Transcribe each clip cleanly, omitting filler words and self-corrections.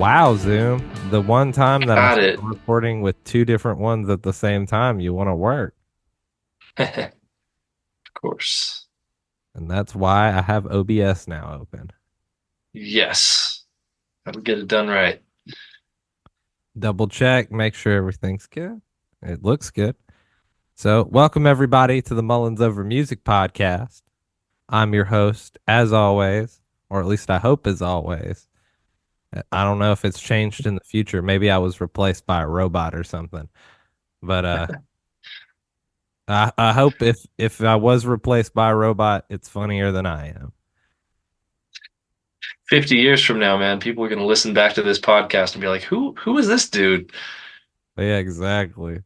Wow, Zoom. The one time that I Got start it. recording with two different ones at the same time, you want to work. Of course. And that's why I have OBS now open. Yes. That'll get it done right. Double check, make sure everything's good. It looks good. So, welcome everybody to the Mullins Over Music Podcast. I'm your host, as always, or at least I hope as always. I don't know if it's changed in the future. Maybe I was replaced by a robot or something. But I hope if I was replaced by a robot, it's funnier than I am. 50 years from now, man, people are going to listen back to this podcast and be like, who is this dude? Yeah, exactly.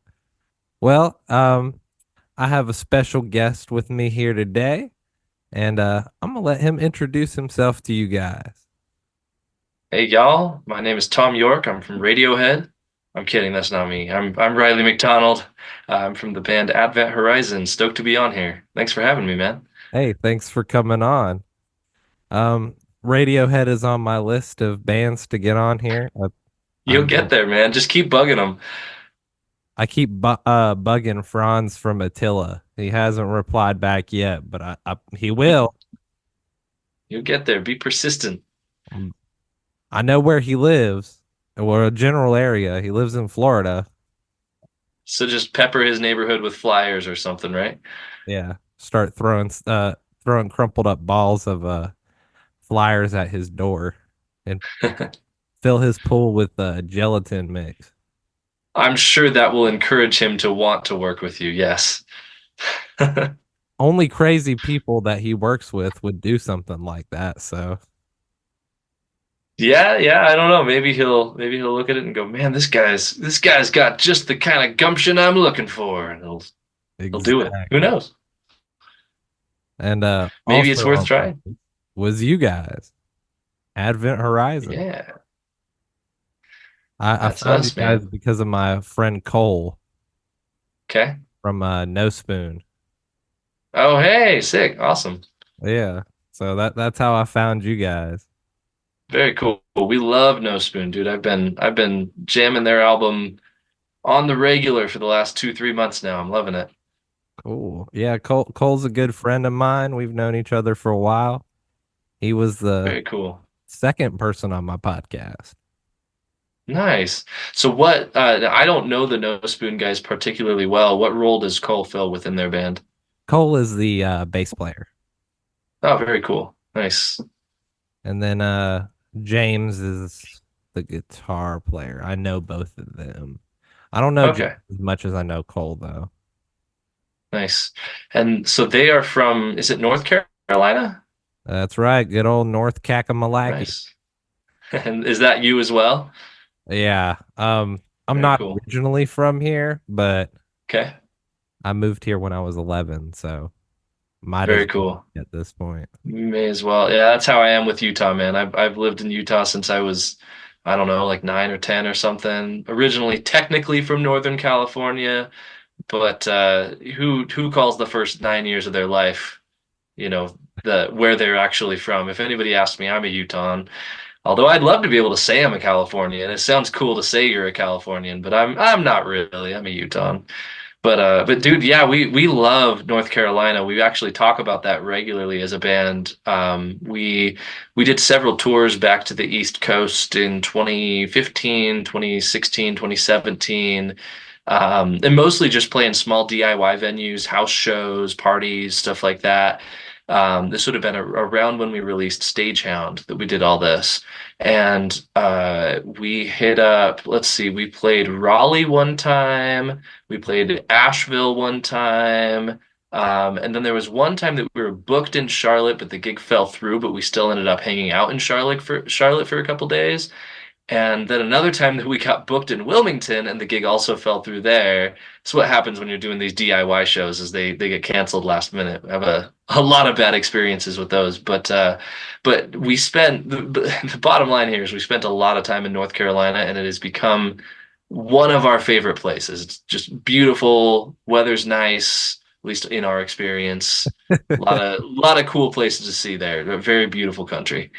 Well, I have a special guest with me here today, and I'm gonna let him introduce himself to you guys. Hey, y'all. My name is Tom York. I'm from Radiohead. I'm kidding. That's not me. I'm Rylee McDonald. I'm from the band Advent Horizon. Stoked to be on here. Thanks for having me, man. Hey, thanks for coming on. Um, Radiohead is on my list of bands to get on here. You'll I'm get there, man. Just keep bugging them. I keep bugging Franz from Attila. He hasn't replied back yet, but he will. You'll get there. Be persistent. I know where he lives, or a general area. He lives in Florida. So just pepper his neighborhood with flyers or something, right? Yeah, start throwing crumpled up balls of flyers at his door and fill his pool with gelatin mix. I'm sure that will encourage him to want to work with you. Yes. Only crazy people that he works with would do something like that. So Yeah, yeah, I don't know. Maybe he'll look at it and go, "Man, this guy's got just the kind of gumption I'm looking for." And he'll do it. Who exactly. knows? And Maybe it's also worth on my trying. list was you guys, Advent Horizon. Yeah, I that's found you us, guys man. because of my friend Cole Okay. from No Spoon. Oh, hey, sick. Awesome. Yeah. So that's how I found you guys. Very cool. We love No Spoon, dude. I've been jamming their album on the regular for the last 2, 3 months now. I'm loving it. Cool. Yeah, Cole's a good friend of mine. We've known each other for a while. He was the Very cool. second person on my podcast. Nice. So what, I don't know the No Spoon guys particularly well. What role does Cole fill within their band? Cole is the bass player. Oh, very cool. Nice. And then James is the guitar player. I know both of them. I don't know James Okay. as much as I know Cole though. Nice. And so they are from, is it North Carolina? That's right. Good old North Kakalaki. Nice. And is that you as well? Yeah. I'm Very not cool. originally from here, but Okay. I moved here when I was 11, so might as Very well cool. at this point. May as well. Yeah, that's how I am with Utah, man. I've lived in Utah since I was, I don't know, like 9 or 10 or something. Originally, technically from Northern California, but who calls the first 9 years of their life, the where they're actually from? If anybody asks me, I'm a Utahn. Although I'd love to be able to say I'm a Californian. It sounds cool to say you're a Californian, but I'm not really. I'm a Utahn. But dude, yeah, we love North Carolina. We actually talk about that regularly as a band. We did several tours back to the East Coast in 2015, 2016, 2017. And mostly just playing small DIY venues, house shows, parties, stuff like that. This would have been around when we released Stagehound that we did all this. And we hit up, let's see, we played Raleigh one time. We played Asheville one time. And then there was one time that we were booked in Charlotte, but the gig fell through, but we still ended up hanging out in Charlotte for a couple days. And then another time that we got booked in Wilmington and the gig also fell through there. So what happens when you're doing these DIY shows is they get canceled last minute. I have a lot of bad experiences with those. But we spent the bottom line here is we spent a lot of time in North Carolina and it has become one of our favorite places. It's just beautiful, weather's nice, at least in our experience. A lot of cool places to see there. A very beautiful country.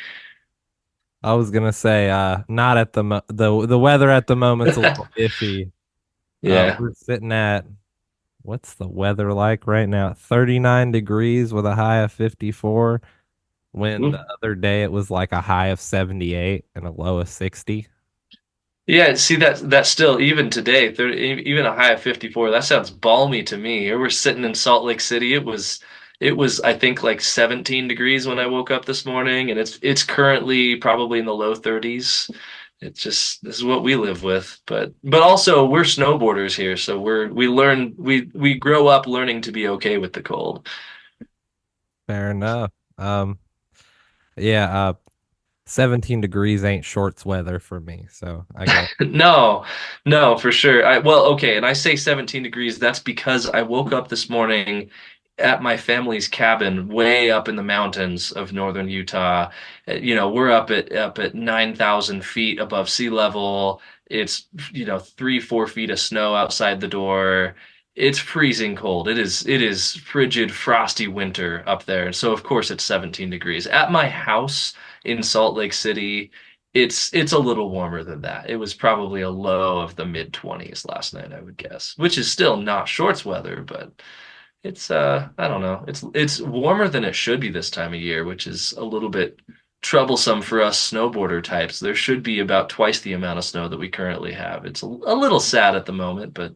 I was gonna say, not at the weather at the moment's a little iffy. Yeah. We're sitting at what's the weather like right now? 39 degrees with a high of 54. When the other day it was like a high of 78 and a low of 60. Yeah, see that still even today, 30, even a high of 54, that sounds balmy to me. Here we're sitting in Salt Lake City. It was I think like 17 degrees when I woke up this morning, and it's currently probably in the low 30s. It's just this is what we live with. But also we're snowboarders here, so we grow up learning to be okay with the cold. Fair enough. Um, yeah, 17 degrees ain't shorts weather for me, so I guess. No, no, for sure. Well, okay, and I say 17 degrees, that's because I woke up this morning at my family's cabin way up in the mountains of northern Utah. We're up at 9,000 feet above sea level. It's, 3, 4 feet of snow outside the door. It's freezing cold. It is frigid, frosty winter up there. So of course it's 17 degrees. At my house in Salt Lake City, it's a little warmer than that. It was probably a low of the mid 20s last night, I would guess, which is still not shorts weather, but it's I don't know. It's warmer than it should be this time of year, which is a little bit troublesome for us snowboarder types. There should be about twice the amount of snow that we currently have. It's a little sad at the moment, but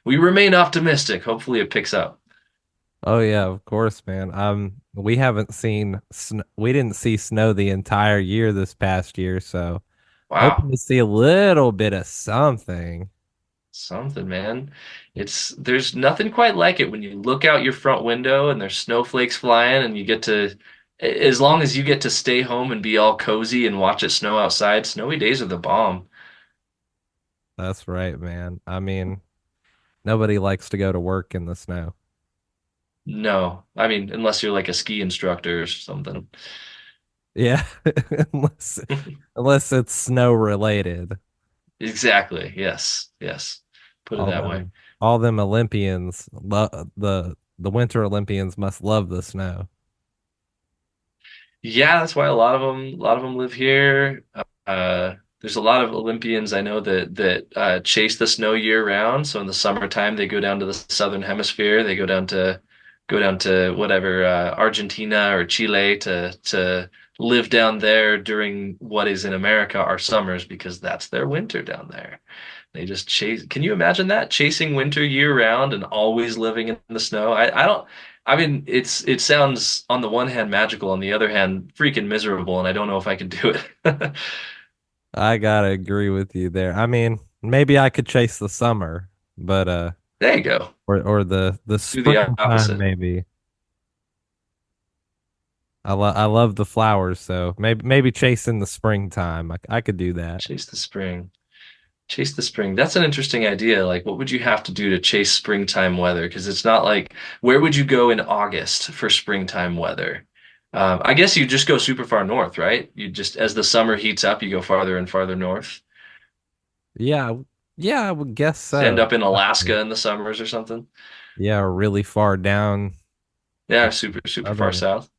we remain optimistic. Hopefully it picks up. Oh yeah, of course, man. We haven't seen we didn't see snow the entire year this past year, so hoping Wow. to see a little bit of something. Something, man. There's nothing quite like it when you look out your front window and there's snowflakes flying and you get to, as long as you get to stay home and be all cozy and watch it snow outside, snowy days are the bomb. That's right, man. I mean, nobody likes to go to work in the snow. No, I mean, unless you're like a ski instructor or something. Yeah, unless it's snow related. Exactly. Yes. Yes. Put it All that way. them Olympians, the Winter Olympians must love the snow. Yeah, that's why a lot of them live here. There's a lot of Olympians I know that chase the snow year round. So in the summertime, they go down to the southern hemisphere. They go down to whatever Argentina or Chile to live down there during what is in America our summers because that's their winter down there. They just chase. Can you imagine that? Chasing winter year round and always living in the snow? I don't. I mean, it sounds on the one hand magical, on the other hand freaking miserable, and I don't know if I could do it. I gotta agree with you there. I mean, maybe I could chase the summer, but There you go. or the Do the springtime opposite. maybe. I love the flowers, so maybe chasing the springtime. I could do that. Chase the spring. Chase the spring. That's an interesting idea. Like, what would you have to do to chase springtime weather? Because it's not like, where would you go in August for springtime weather? I guess you just go super far north, right? You just, as the summer heats up, you go farther and farther north. Yeah, yeah, I would guess End so. up in Alaska in the summers or something. Yeah, really far down Yeah, super, super far southern. south.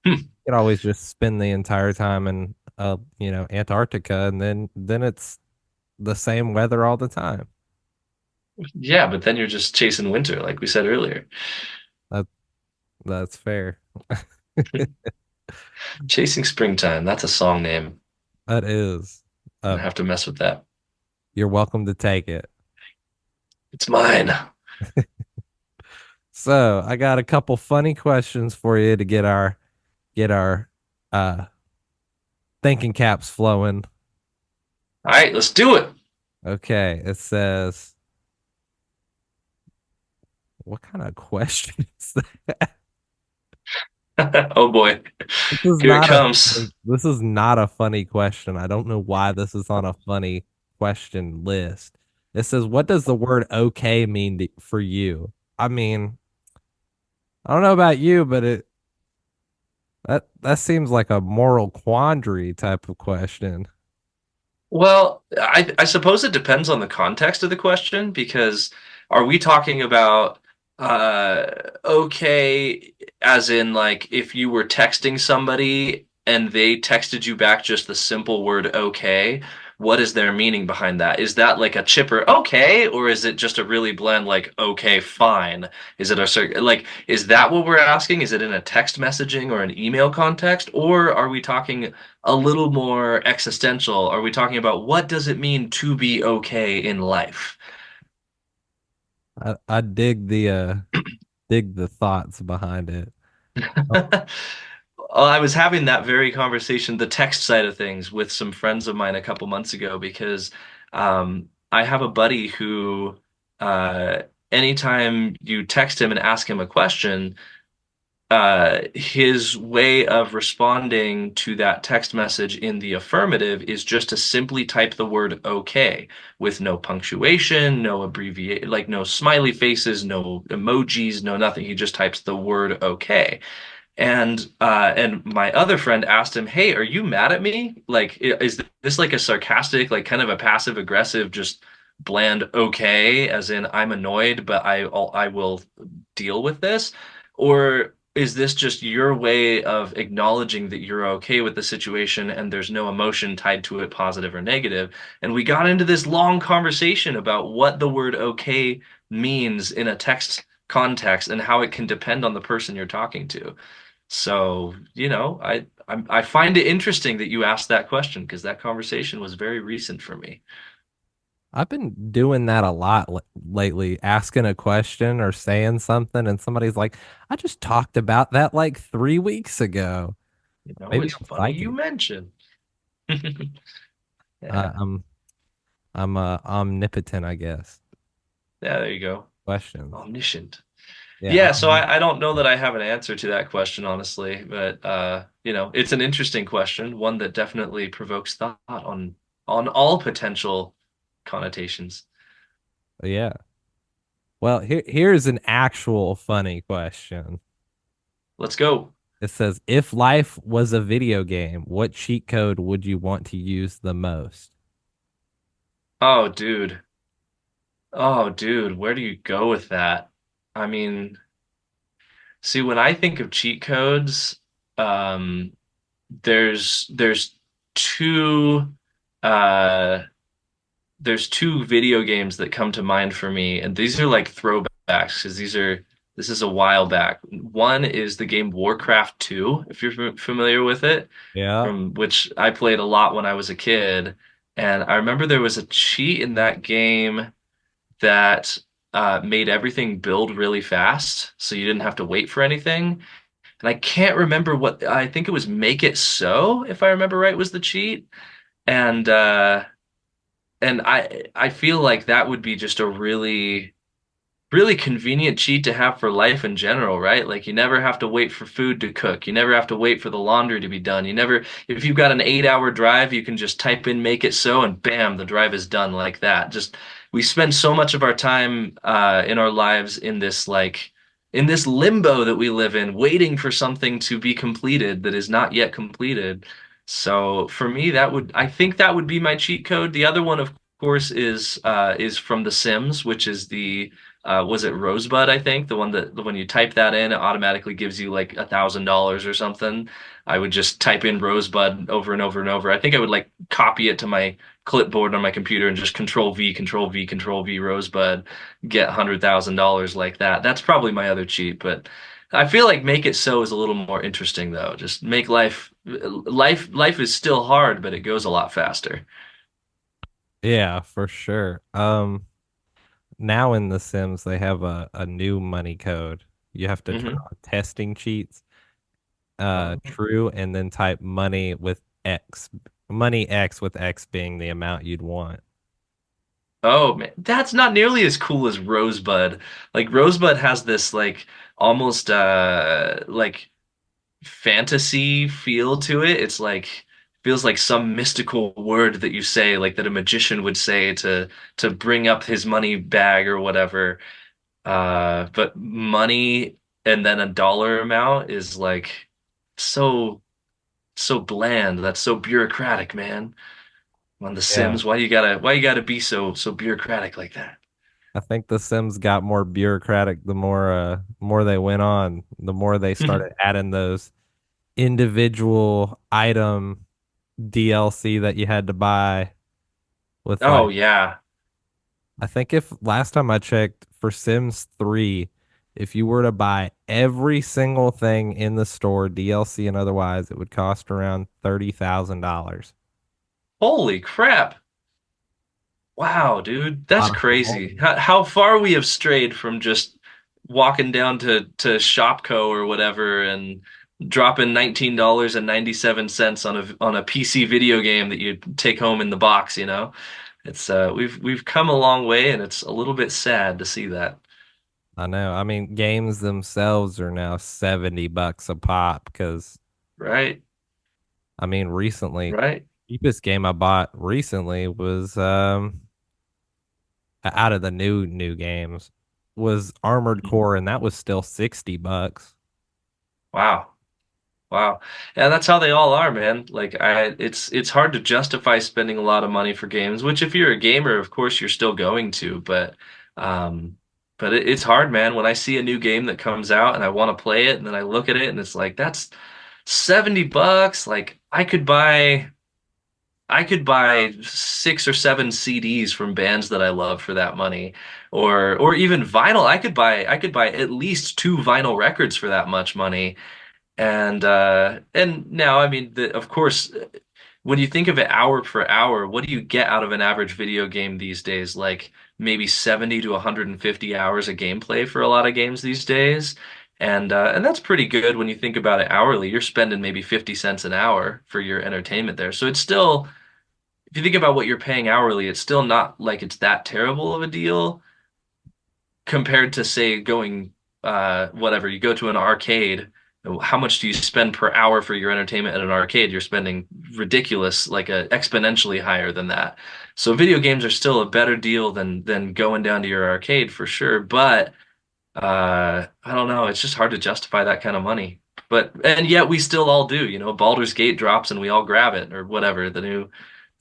Hmm. You could always just spend the entire time in Antarctica, and then it's the same weather all the time. Yeah, but then you're just chasing winter, like we said earlier. That that's fair. Chasing springtime. That's a song name. That is. I Uh, have to mess with that. you're welcome to take it. It's mine. So I got a couple funny questions for you to get our uh thinking caps flowing. All right, let's do it. Okay, it says, what kind of question is that? Oh boy, here it comes. This is not a funny question. I don't know why this is on a funny question list. It says, what does the word okay mean for you? I mean, I don't know about you, but that seems like a moral quandary type of question. Well, I suppose it depends on the context of the question because are we talking about okay as in like if you were texting somebody and they texted you back just the simple word okay, what is their meaning behind that? Is that like a chipper okay, or is it just a really bland like okay, fine? Is it a certain like is that what we're asking? Is it in a text messaging or an email context, or are we talking a little more existential? Are we talking about what does it mean to be okay in life? I dig the thoughts behind it. Oh, Well, I was having that very conversation, the text side of things, with some friends of mine a couple months ago because I have a buddy who, uh, anytime you text him and ask him a question, his way of responding to that text message in the affirmative is just to simply type the word okay with no punctuation, no abbreviate, like no smiley faces, no emojis, no nothing. He just types the word okay. And my other friend asked him, "Hey, are you mad at me? Like, is this like a sarcastic, like kind of a passive aggressive, just bland okay, as in I'm annoyed, but I will deal with this, or is this just your way of acknowledging that you're okay with the situation and there's no emotion tied to it, positive or negative?" And we got into this long conversation about what the word okay means in a text context and how it can depend on the person you're talking to. So, I find it interesting that you asked that question because that conversation was very recent for me. I've been doing that a lot lately, asking a question or saying something, and somebody's like, "I just talked about that like 3 weeks ago." Maybe It's I'm funny you psychic. mentioned. Uh, Yeah. I'm I'm omnipotent, I guess. Yeah, there you go. Questions. Omniscient. Yeah. Yeah, so I don't know that I have an answer to that question, honestly, but it's an interesting question, one that definitely provokes thought on all potential connotations. Yeah. Well, here's an actual funny question. Let's go. It says, if life was a video game, what cheat code would you want to use the most? Oh, dude. Oh, dude, where do you go with that? I mean, see, when I think of cheat codes, um, there's two uh there's two video games that come to mind for me, and these are like throwbacks because this is a while back. One is the game Warcraft 2, if you're familiar with it, Yeah. from which I played a lot when I was a kid. And I remember there was a cheat in that game that made everything build really fast, so you didn't have to wait for anything. And I can't remember what I think it was make it so, if I remember right, was the cheat. And I feel like that would be just a really convenient cheat to have for life in general, right? Like you never have to wait for food to cook. You never have to wait for the laundry to be done. You never, if you've got an 8 hour drive, you can just type in make it so and bam, the drive is done like that. Just we spend so much of our time in our lives in this in this limbo that we live in, waiting for something to be completed that is not yet completed. So for me, I think that would be my cheat code. The other one, of course, is from The Sims, which is the was it Rosebud, I think? The one that when you type that in, it automatically gives you like $1,000 or something. I would just type in Rosebud over and over and over. I think I would like copy it to my clipboard on my computer and just Control V, Control V, Control V, Rosebud, get $100,000 like that. That's probably my other cheat, but I feel like make it so is a little more interesting though. Just make life is still hard, but it goes a lot faster. Yeah, for sure. Now in The Sims, they have a new money code. You have to turn Hmm. on testing cheats, Oh. true, and then type money X with X being the amount you'd want. Oh man, that's not nearly as cool as Rosebud. Like Rosebud has this like almost like fantasy feel to it. It's like feels like some mystical word that you say, like that a magician would say to bring up his money bag or whatever. But money and then a dollar amount is like so so bland. That's so bureaucratic, man. On The Yeah. Sims, why you gotta be so bureaucratic like that? I think The Sims got more bureaucratic the more they went on, the more they started adding those individual item DLC that you had to buy with Oh like yeah. I think if last time I checked for Sims 3, if you were to buy every single thing in the store, DLC and otherwise, it would cost around $30,000. Holy crap. Wow, dude, that's Lot of crazy. homes. How far we have strayed from just walking down to Shopko or whatever and dropping $19.97 on a PC video game that you take home in the box, you know? It's we've come a long way and it's a little bit sad to see that. I know. I mean, games themselves are now $70 a pop because Right? I mean, recently, Right? cheapest game I bought recently was out of the new games was Armored Core, and that was still $60. Wow. Wow. Yeah, that's how they all are, man. It's hard to justify spending a lot of money for games, which if you're a gamer, of course you're still going to, um it's hard, man. When I see a new game that comes out and I want to play it and then I look at it and it's like that's $70. Like I could buy 6 or 7 CDs from bands that I love for that money. Or even vinyl. I could buy at least 2 vinyl records for that much money. And now, I mean, of course, when you think of it hour per hour, what do you get out of an average video game these days? Like maybe 70 to 150 hours of gameplay for a lot of games these days. And that's pretty good when you think about it hourly. You're spending maybe 50 cents an hour for your entertainment there. So it's still, if you think about what you're paying hourly, it's still not like it's that terrible of a deal compared to say going whatever you go to an arcade. How much do you spend per hour for your entertainment at an arcade? You're spending ridiculous, like exponentially higher than that. So video games are still a better deal than going down to your arcade for sure. But I don't know, it's just hard to justify that kind of money. But and yet we still all do, you know, Baldur's Gate drops and we all grab it or whatever. The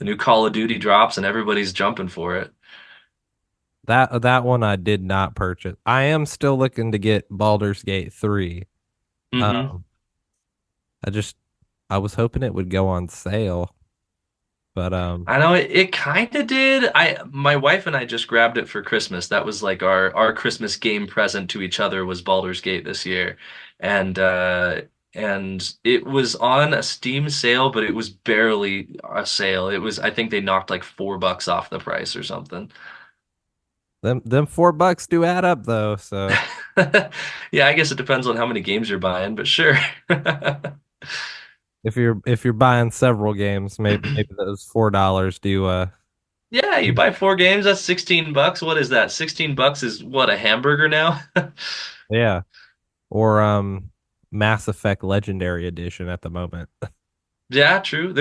new Call of Duty drops and everybody's jumping for it. That one I did not purchase. I am still looking to get Baldur's Gate 3. Hmm. Um, I just I was hoping it would go on sale, but I know it kind of did. My wife and I just grabbed it for Christmas. That was like our Christmas game present to each other was Baldur's Gate this year. And and it was on a Steam sale, but it was barely a sale. It was I think they knocked like $4 off the price or something. them $4 do add up though. So Yeah, I guess it depends on how many games you're buying, but sure. if you're buying several games, maybe those $4 do Yeah, you buy 4 games, that's $16. What is that? $16 is what, a hamburger now? yeah. Or Mass Effect Legendary Edition at the moment. Yeah, true.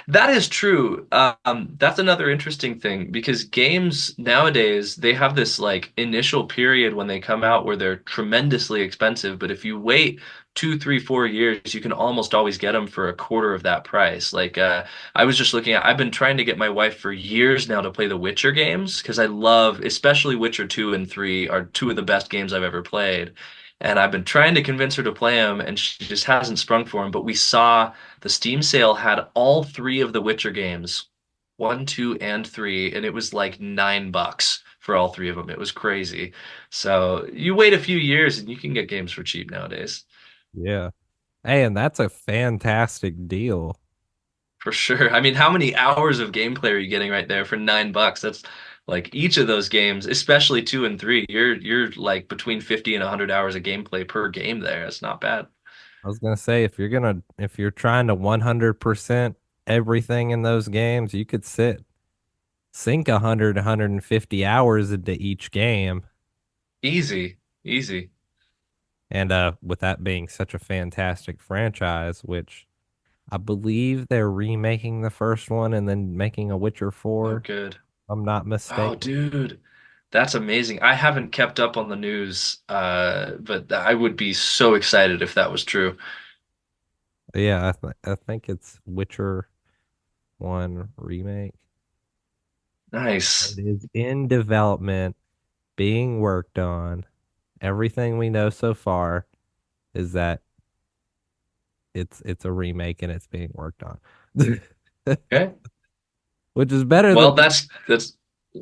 That is true. That's another interesting thing because games nowadays they have this like initial period when they come out where they're tremendously expensive, but if you wait 2, 3, 4 years, you can almost always get them for a quarter of that price. I was just looking at, I've been trying to get my wife for years now to play the Witcher games because I love, especially Witcher 2 and 3 are two of the best games I've ever played. And I've been trying to convince her to play them, and she just hasn't sprung for them. But we saw the Steam sale had all 3 of the Witcher games, 1, 2, and 3, and it was like $9 for all 3 of them. It was crazy. So you wait a few years and you can get games for cheap nowadays. Yeah. Hey, and that's a fantastic deal. For sure. I mean, how many hours of gameplay are you getting right there for $9? That's like each of those games, especially 2 and 3, you're like between 50 and 100 hours of gameplay per game there. That's not bad. I was gonna say if you're trying to 100% everything in those games, you could sink 100, 150 hours into each game. Easy, easy. And with that being such a fantastic franchise, which I believe they're remaking the first one and then making a Witcher Oh, 4, good. if I'm not Oh, mistaken. dude, that's amazing. I haven't kept up on the news, but I would be so excited if that was true. Yeah, I think it's Witcher 1 remake. Nice. It is in development, being worked on. Everything we know so far is that it's a remake and it's being worked on. Okay. Which is better Well, than that's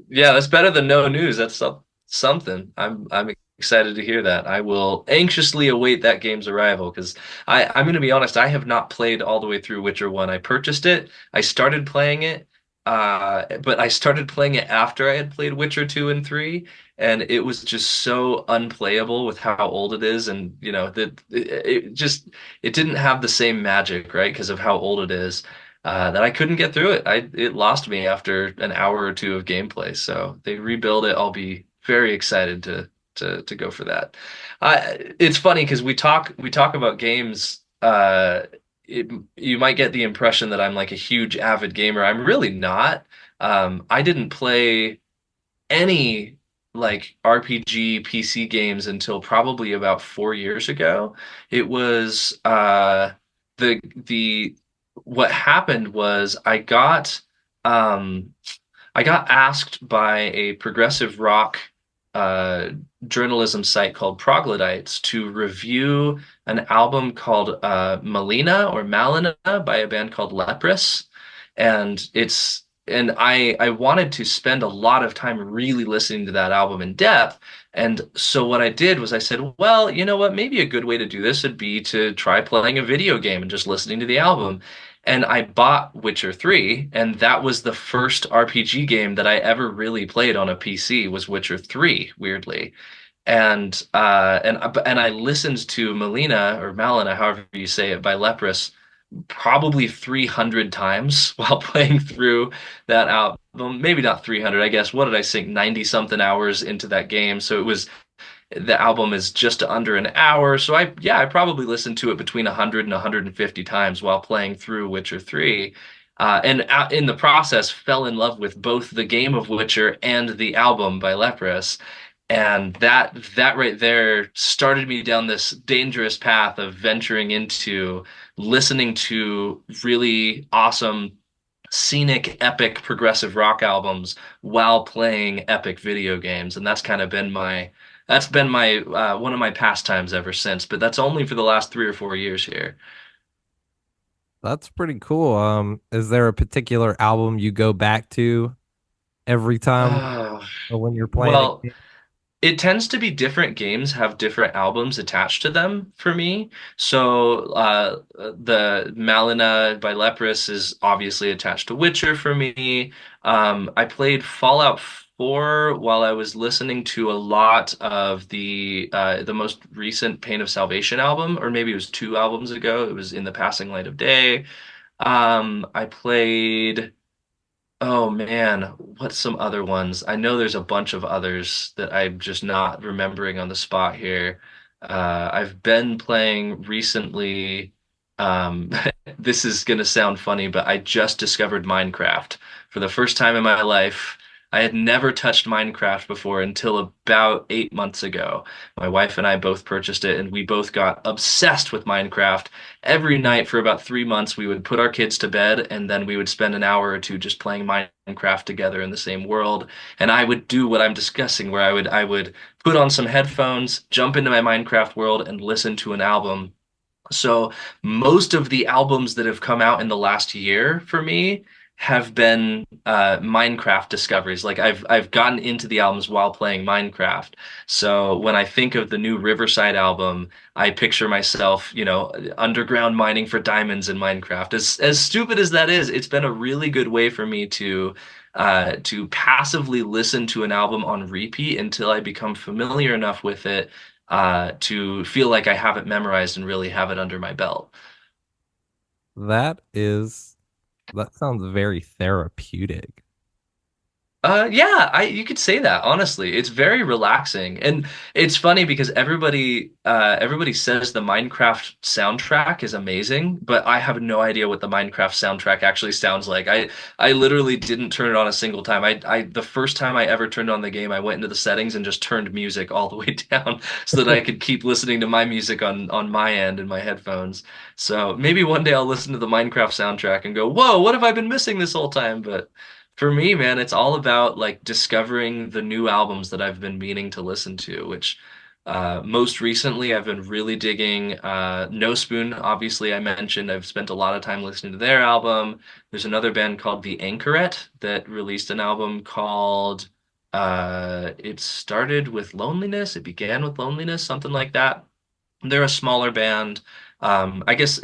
yeah, that's better than no news. That's something. I'm excited to hear that. I will anxiously await that game's arrival because I'm going to be honest, I have not played all the way through Witcher 1. I purchased it, I started playing it, but I started playing it after I had played Witcher 2 and 3, and it was just so unplayable with how old it is, and you know that it just it didn't have the same magic, right? Because of how old it is that I couldn't get through it. It lost me after an hour or two of gameplay. So they rebuild it. I'll be very excited to go for that. It's funny because we talk about games. You might get the impression that I'm like a huge avid gamer. I'm really not. I didn't play any like RPG PC games until probably about 4 years ago. It was the what happened was um I got asked by a progressive rock uh journalism site called Proglodites to review an album called Melina or Malina by a band called Leprous. And I wanted to spend a lot of time really listening to that album in depth. And so what I did was I said, well, you know what? Maybe a good way to do this would be to try playing a video game and just listening to the album. And I bought Witcher 3, and that was the first RPG game that I ever really played on a PC was Witcher 3, weirdly. And I listened to Melina or Malina, however you say it, by Leprous probably 300 times while playing through that album. Maybe not 300, I guess. What did I sink? 90 something hours into that game. So it was the album is just under an hour. So I probably listened to it between 100 and 150 times while playing through Witcher 3. And in the process, fell in love with both the game of Witcher and the album by Leprous. And that right there started me down this dangerous path of venturing into listening to really awesome, scenic, epic progressive rock albums while playing epic video games. And that's been my one of my pastimes ever since. But that's only for the last 3 or 4 years here. That's pretty cool. Is there a particular album you go back to every time Oh, when you're playing a well, game? it tends to be different games have different albums attached to them for me. So the Malina by Leprous is obviously attached to Witcher for me. I played Fallout 4 while I was listening to a lot of the most recent Pain of Salvation album, or maybe it was 2 albums ago. It was In the Passing Light of Day. I played. Oh man, what's some other ones? I know there's a bunch of others that I'm just not remembering on the spot here. I've been playing recently. Um, this is gonna sound funny, but I just discovered Minecraft for the first time in my life. I had never touched Minecraft before until about 8 months ago. My wife and I both purchased it, and we both got obsessed with Minecraft. Every night for about 3 months, we would put our kids to bed, and then we would spend an hour or two just playing Minecraft together in the same world. And I would do what I'm discussing, where I would put on some headphones, jump into my Minecraft world, and listen to an album. So most of the albums that have come out in the last year for me have been Minecraft discoveries. Like I've gotten into the albums while playing Minecraft. So when I think of the new Riverside album, I picture myself, underground mining for diamonds in Minecraft. As stupid as that is, it's been a really good way for me to passively listen to an album on repeat until I become familiar enough with it to feel like I have it memorized and really have it under my belt. That is, that sounds very therapeutic. Yeah, you could say that, honestly. It's very relaxing. And it's funny because everybody says the Minecraft soundtrack is amazing, but I have no idea what the Minecraft soundtrack actually sounds like. I literally didn't turn it on a single time. The first time I ever turned on the game, I went into the settings and just turned music all the way down so that I could keep listening to my music on my end in my headphones. So maybe one day I'll listen to the Minecraft soundtrack and go, "Whoa, what have I been missing this whole time?" But for me, man, it's all about like discovering the new albums that I've been meaning to listen to, which Most recently, I've been really digging No Spoon. Obviously, I mentioned I've spent a lot of time listening to their album. There's another band called The Anchorette that released an album called It Started with Loneliness. It began with loneliness, something like that. They're a smaller band. I guess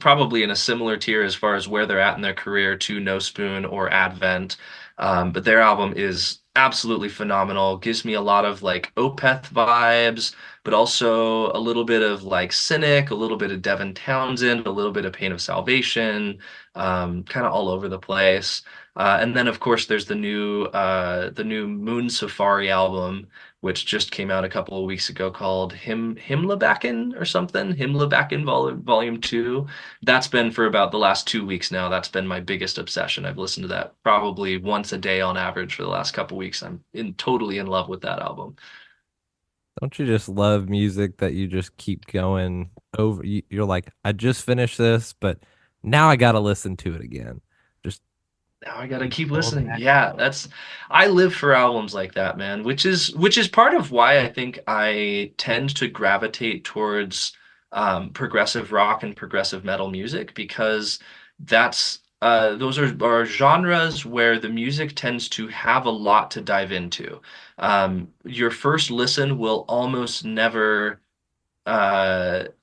probably in a similar tier as far as where they're at in their career to No Spoon or Advent. But their album is absolutely phenomenal. Gives me a lot of like Opeth vibes, but also a little bit of like Cynic, a little bit of Devin Townsend, a little bit of Pain of Salvation, kind of all over the place. And then of course there's the new Moon Safari album which just came out a couple of weeks ago called Himlabacken or something. Himlabacken Volume 2. That's been for about the last 2 weeks now. That's been my biggest obsession. I've listened to that probably once a day on average for the last couple weeks. Totally in love with that album. Don't you just love music that you just keep going over? You're like, I just finished this, but now I got to listen to it again. Just Now I gotta keep keep going listening. back. Yeah, I live for albums like that, man, which is part of why I think I tend to gravitate towards progressive rock and progressive metal music because those are genres where the music tends to have a lot to dive into. Your first listen will almost never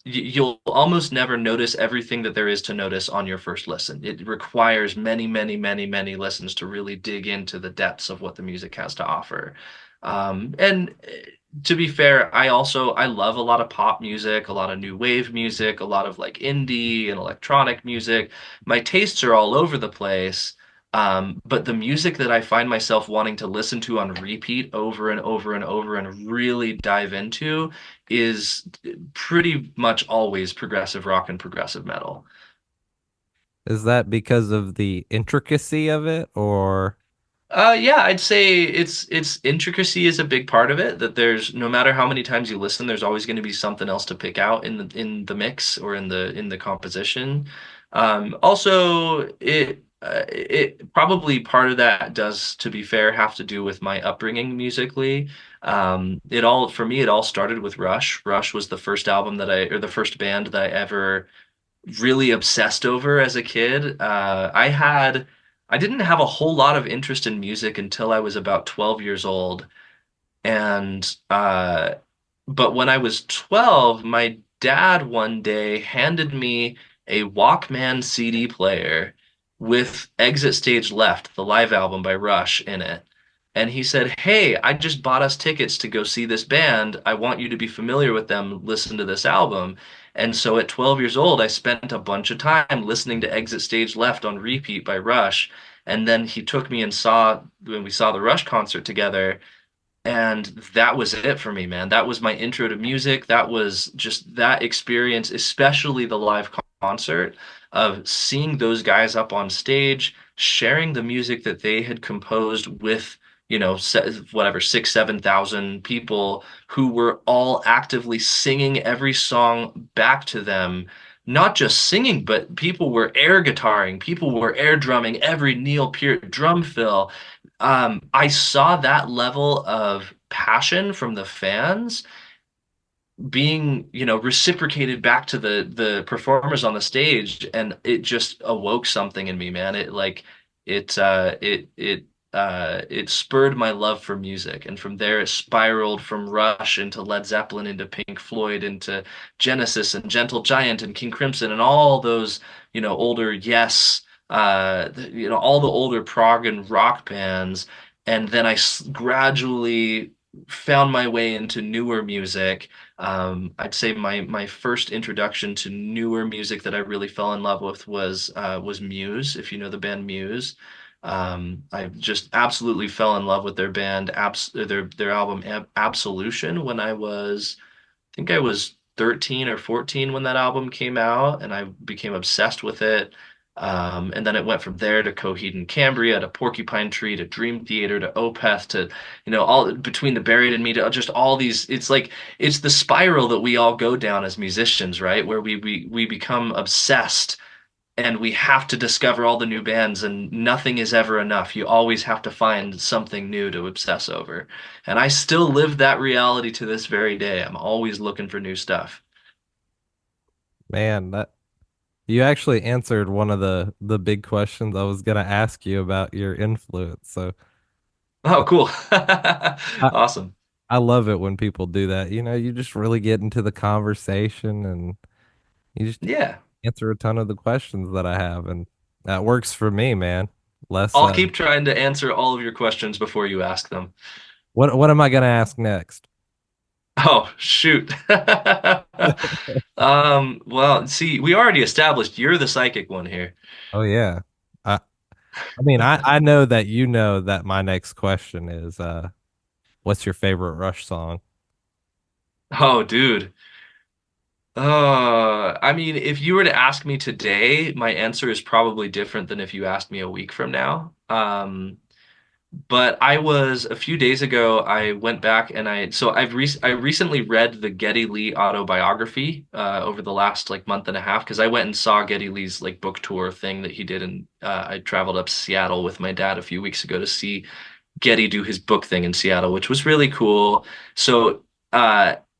you'll almost never notice everything that there is to notice on your first listen. It requires many, many, many, many listens to really dig into the depths of what the music has to offer. And to be fair, I love a lot of pop music, a lot of new wave music, a lot of like indie and electronic music. My tastes are all over the place. But the music that I find myself wanting to listen to on repeat over and over and over and really dive into is pretty much always progressive rock and progressive metal. Is that because of the intricacy of it, or Yeah, I'd say it's intricacy is a big part of it. That there's no matter how many times you listen, there's always going to be something else to pick out in the mix or in the composition. Also, it probably part of that does, to be fair, have to do with my upbringing musically. It all for me, it all started with Rush. Rush was the first album or the first band that I ever really obsessed over as a kid. I didn't have a whole lot of interest in music until I was about 12 years old. And but when I was 12, my dad one day handed me a Walkman CD player with Exit Stage Left, the live album by Rush in it. And he said, "Hey, I just bought us tickets to go see this band. I want you to be familiar with them. Listen to this album." And so at 12 years old, I spent a bunch of time listening to Exit Stage Left on repeat by Rush. And then he took me and when we saw the Rush concert together. And that was it for me, man. That was my intro to music. That was just that experience, especially the live concert of seeing those guys up on stage, sharing the music that they had composed with, whatever, 7,000 people who were all actively singing every song back to them. Not just singing, but people were air guitaring, people were air drumming every Neil Peart drum fill. I saw that level of passion from the fans being, reciprocated back to the performers on the stage, and it just awoke something in me, man. It spurred my love for music, and from there it spiraled from Rush into Led Zeppelin into Pink Floyd into Genesis and Gentle Giant and King Crimson and all those, older Yes, all the older prog and rock bands, and then gradually found my way into newer music. I'd say my first introduction to newer music that I really fell in love with was Muse, if you know the band Muse. I just absolutely fell in love with their band, their album Absolution when I think I was 13 or 14 when that album came out, and I became obsessed with it. And then it went from there to Coheed and Cambria to Porcupine Tree to Dream Theater to Opeth to, all between the Buried and Me to just all these. It's like it's the spiral that we all go down as musicians, right? Where we become obsessed and we have to discover all the new bands, and nothing is ever enough. You always have to find something new to obsess over. And I still live that reality to this very day. I'm always looking for new stuff. Man, that you actually answered one of the big questions I was gonna ask you about your influence. So Oh, cool. I Awesome. I love it when people do that. You know, you just really get into the conversation and you just Yeah. answer a ton of the questions that I have, and that works for me, man. Less I'll keep trying to answer all of your questions before you ask them. what am I gonna ask next? Oh, shoot. Well, see, we already established you're the psychic one here. Oh yeah. I mean I know that you know that my next question is what's your favorite Rush song? Oh, dude. I mean, if you were to ask me today, my answer is probably different than if you asked me a week from now. But I was a few days ago, I went back and I recently read the Geddy Lee autobiography over the last like month and a half because I went and saw Geddy Lee's like book tour thing that he did, and I traveled up to Seattle with my dad a few weeks ago to see Getty do his book thing in Seattle, which was really cool. So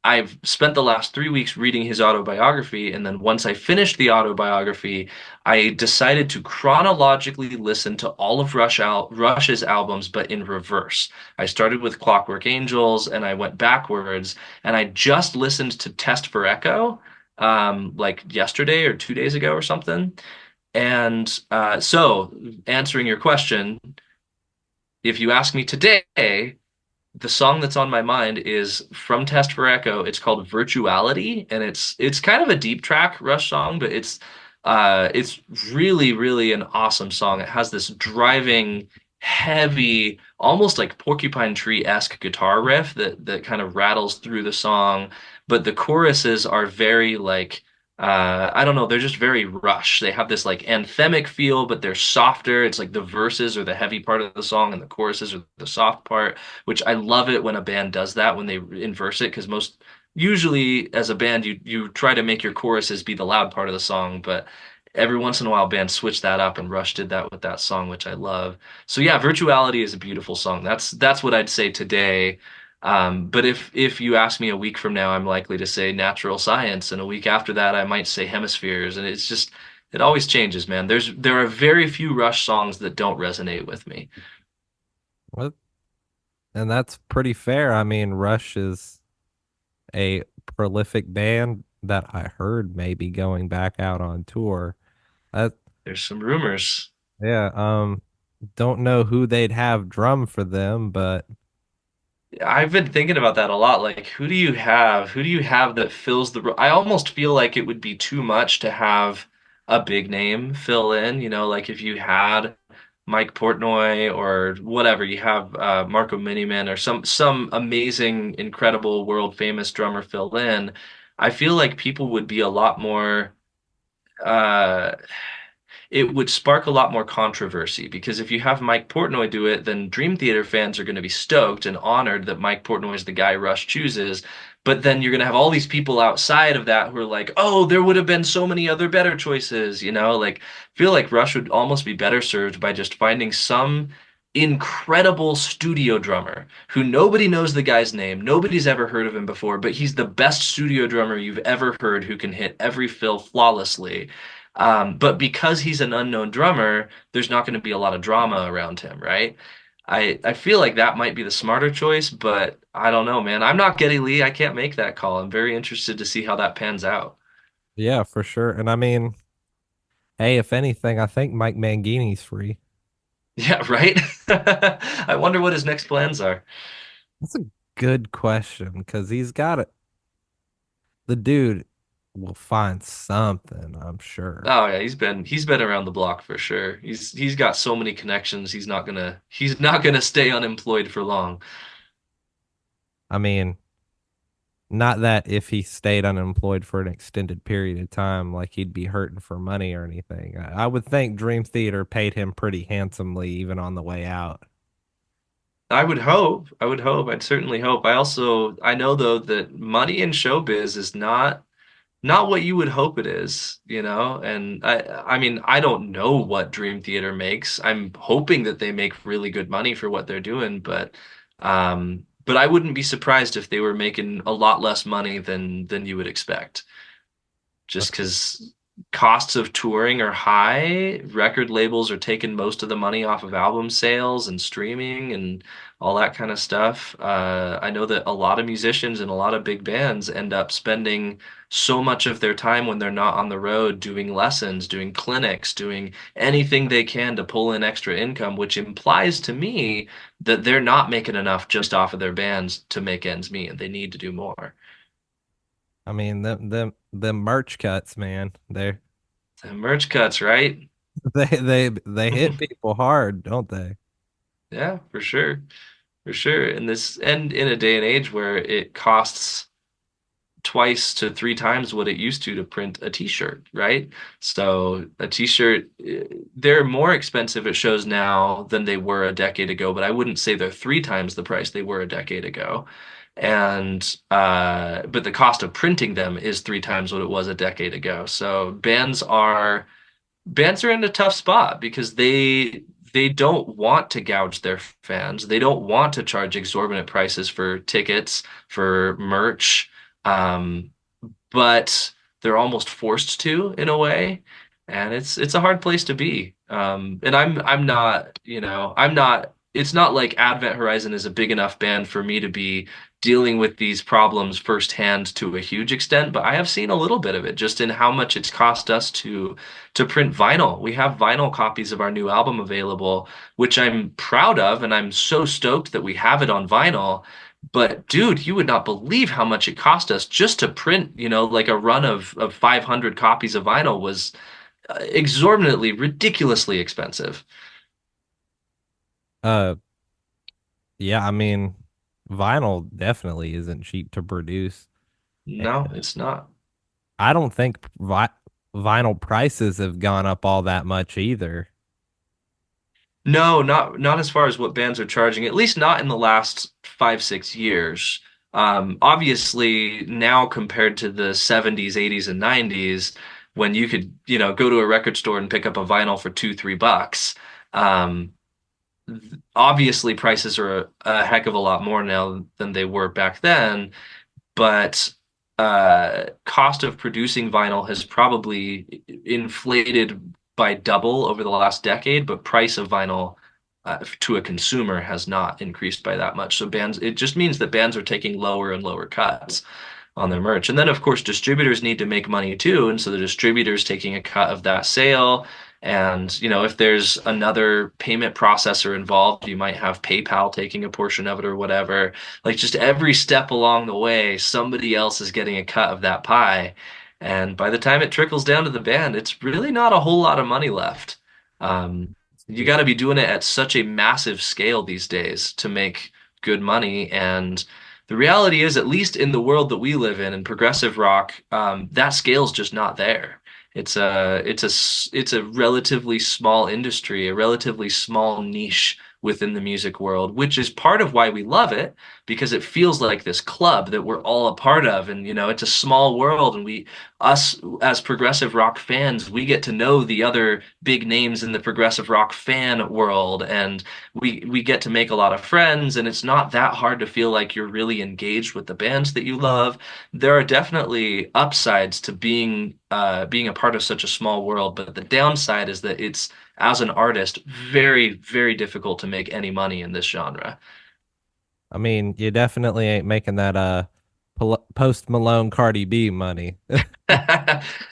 I've spent the last 3 weeks reading his autobiography, and then once I finished the autobiography, I decided to chronologically listen to all of Rush's albums, but in reverse. I started with Clockwork Angels, and I went backwards, and I just listened to Test for Echo, like yesterday or 2 days ago or something. And so, answering your question, if you ask me today, the song that's on my mind is from Test for Echo. It's called Virtuality, and it's kind of a deep track Rush song, but it's really an awesome song. It has this driving, heavy, almost like Porcupine Tree-esque guitar riff that kind of rattles through the song, but the choruses are very like I don't know, they're just very Rush. They have this like anthemic feel, but they're softer. It's like the verses are the heavy part of the song and the choruses are the soft part, which I love it when a band does that when they inverse it because most usually as a band you try to make your choruses be the loud part of the song, but every once in a while bands switch that up, and Rush did that with that song, which I love. So yeah, Virtuality is a beautiful song. That's what I'd say today. But if you ask me a week from now, I'm likely to say Natural Science, and a week after that, I might say Hemispheres, and it's just it always changes, man. There are very few Rush songs that don't resonate with me. What? And that's pretty fair. I mean, Rush is a prolific band that I heard maybe going back out on tour. That There's some rumors. yeah, don't know who they'd have drum for them, but I've been thinking about that a lot. Like, who do you have? Who do you have that fills the role? I almost feel like it would be too much to have a big name fill in. You know, like if you had Mike Portnoy or whatever, you have Marco Miniman or some amazing, incredible, world famous drummer fill in. I feel like people would be a lot more. Uh, it would spark a lot more controversy because if you have Mike Portnoy do it, then Dream Theater fans are going to be stoked and honored that Mike Portnoy is the guy Rush chooses. But then you're going to have all these people outside of that who are like, oh, there would have been so many other better choices, you know? Like, I feel like Rush would almost be better served by just finding some incredible studio drummer who nobody knows the guy's name, nobody's ever heard of him before, but he's the best studio drummer you've ever heard who can hit every fill flawlessly. But because he's an unknown drummer, there's not going to be a lot of drama around him, right? I feel like that might be the smarter choice, but I don't know, man. I'm not Geddy Lee. I can't make that call. I'm very interested to see how that pans out. yeah, for sure. And I mean, hey, if anything, I think Mike Mangini's free. Yeah, right? I wonder what his next plans are. That's a good question because he's got it. The dude will find something, I'm sure. Oh yeah, he's been around the block for sure. He's got so many connections. He's not gonna stay unemployed for long. I mean, not that if he stayed unemployed for an extended period of time, like he'd be hurting for money or anything. I would think Dream Theater paid him pretty handsomely, even on the way out. I would hope. I would hope. I'd certainly hope. I know though that money in showbiz is not not what you would hope it is, you know? And I mean, I don't know what Dream Theater makes. I'm hoping that they make really good money for what they're doing, but I wouldn't be surprised if they were making a lot less money than you would expect. Just because costs of touring are high, record labels are taking most of the money off of album sales and streaming and all that kind of stuff. I know that a lot of musicians and a lot of big bands end up spending so much of their time when they're not on the road doing lessons, doing clinics, doing anything they can to pull in extra income, which implies to me that they're not making enough just off of their bands to make ends meet and they need to do more. I mean, them merch cuts, man. The merch cuts, right? They hit people hard, don't they? Yeah, for sure. For sure. And in a day and age where it costs twice to three times what it used to print a t-shirt, right? So a t-shirt, they're more expensive at shows now than they were a decade ago, but I wouldn't say they're three times the price they were a decade ago. And but the cost of printing them is three times what it was a decade ago. So bands are in a tough spot because they don't want to gouge their fans. They don't want to charge exorbitant prices for tickets, for merch, um, but they're almost forced to in a way, and it's a hard place to be. And I'm not, I'm not. It's not like Advent Horizon is a big enough band for me to be dealing with these problems firsthand to a huge extent, but I have seen a little bit of it just in how much it's cost us to print vinyl. We have vinyl copies of our new album available, which I'm proud of, and I'm so stoked that we have it on vinyl. But dude, you would not believe how much it cost us just to print, like a run of 500 copies of vinyl was exorbitantly, ridiculously expensive. Uh, yeah, I mean, vinyl definitely isn't cheap to produce. No, And it's not. I don't think vinyl prices have gone up all that much either. No, not as far as what bands are charging, at least not in the last 5, 6 years. Obviously, now compared to the 70s, 80s, and 90s, when you could, go to a record store and pick up a vinyl for two, $3, um, obviously prices are a heck of a lot more now than they were back then, but cost of producing vinyl has probably inflated by double over the last decade, but price of vinyl to a consumer has not increased by that much. So it just means that bands are taking lower and lower cuts on their merch. And then, of course, distributors need to make money too. And so the distributor's taking a cut of that sale. And, if there's another payment processor involved, you might have PayPal taking a portion of it or whatever. Like just every step along the way, somebody else is getting a cut of that pie. And by the time it trickles down to the band, it's really not a whole lot of money left. You got to be doing it at such a massive scale these days to make good money. And the reality is, at least in the world that we live in progressive rock, that scale's just not there. It's a relatively small industry, a relatively small niche within the music world, which is part of why we love it because it feels like this club that we're all a part of. And, it's a small world and us as progressive rock fans, we get to know the other big names in the progressive rock fan world. And we get to make a lot of friends, and it's not that hard to feel like you're really engaged with the bands that you love. There are definitely upsides to being a part of such a small world, but the downside is that it's, as an artist, very, very difficult to make any money in this genre. I mean, you definitely ain't making that Post Malone Cardi B money.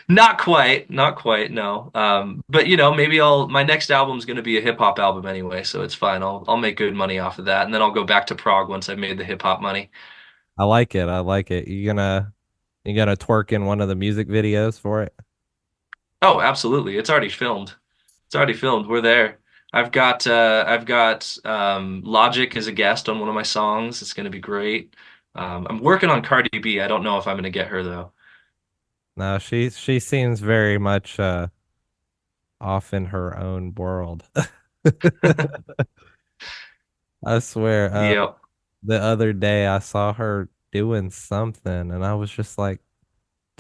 Not quite, not quite, no. But maybe my next album's going to be a hip hop album anyway, so it's fine. I'll make good money off of that, and then I'll go back to prog once I've made the hip hop money. I like it. I like it. You gonna twerk in one of the music videos for it? Oh, absolutely. It's already filmed. It's already filmed. We're there. I've got Logic as a guest on one of my songs. It's going to be great. I'm working on Cardi B. I don't know if I'm going to get her though. No, she seems very much off in her own world. I swear, Yep. the other day I saw her doing something and I was just like,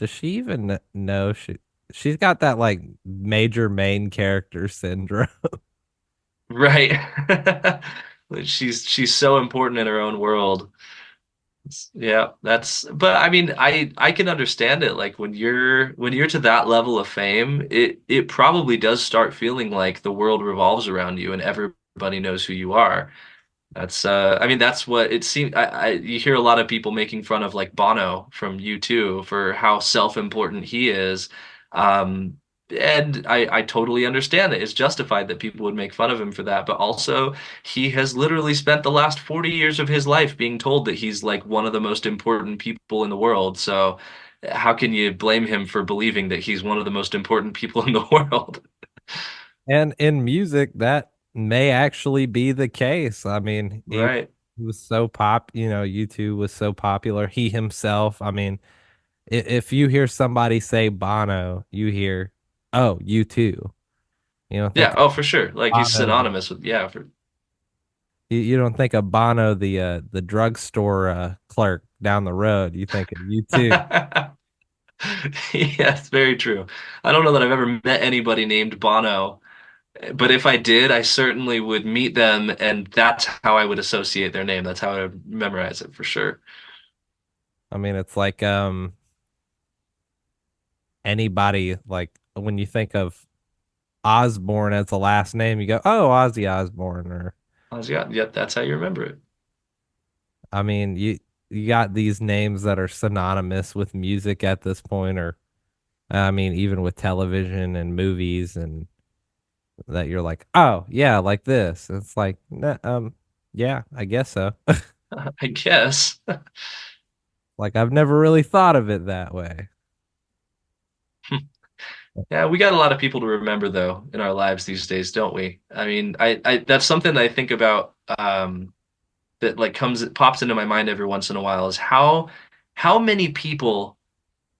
does she even know she's got that like major main character syndrome? Right. She's so important in her own world. Yeah, that's but I mean I can understand it. Like when you're to that level of fame, it probably does start feeling like the world revolves around you and everybody knows who you are. That's I mean that's what it seems you hear a lot of people making fun of like Bono from U2 for how self-important he is. Um and I totally understand it. It's justified that people would make fun of him for that, but also he has literally spent the last 40 years of his life being told that he's like one of the most important people in the world. So how can you blame him for believing that he's one of the most important people in the world? And in music, that may actually be the case. I mean, Right. he was so U2 was so popular. He himself, I mean, if you hear somebody say Bono, you hear, oh, U2. You don't Yeah, think of oh for sure. Like he's Bono, synonymous with yeah, for you don't think of Bono, the drugstore clerk down the road. You think of U2. Yes, very true. I don't know that I've ever met anybody named Bono, but if I did, I certainly would meet them, and that's how I would associate their name. That's how I would memorize it for sure. I mean, it's like anybody like when you think of Osborne as the last name, you go, oh, Ozzy Osbourne, or Yeah, yeah, that's how you remember it. I mean, you got these names that are synonymous with music at this point, or I mean, even with television and movies, and that you're like, oh yeah, like this. It's like, nah, yeah, I guess so. I guess. Like I've never really thought of it that way. Yeah, we got a lot of people to remember though in our lives these days, don't we? I mean, I that's something I think about that like comes pops into my mind every once in a while is how many people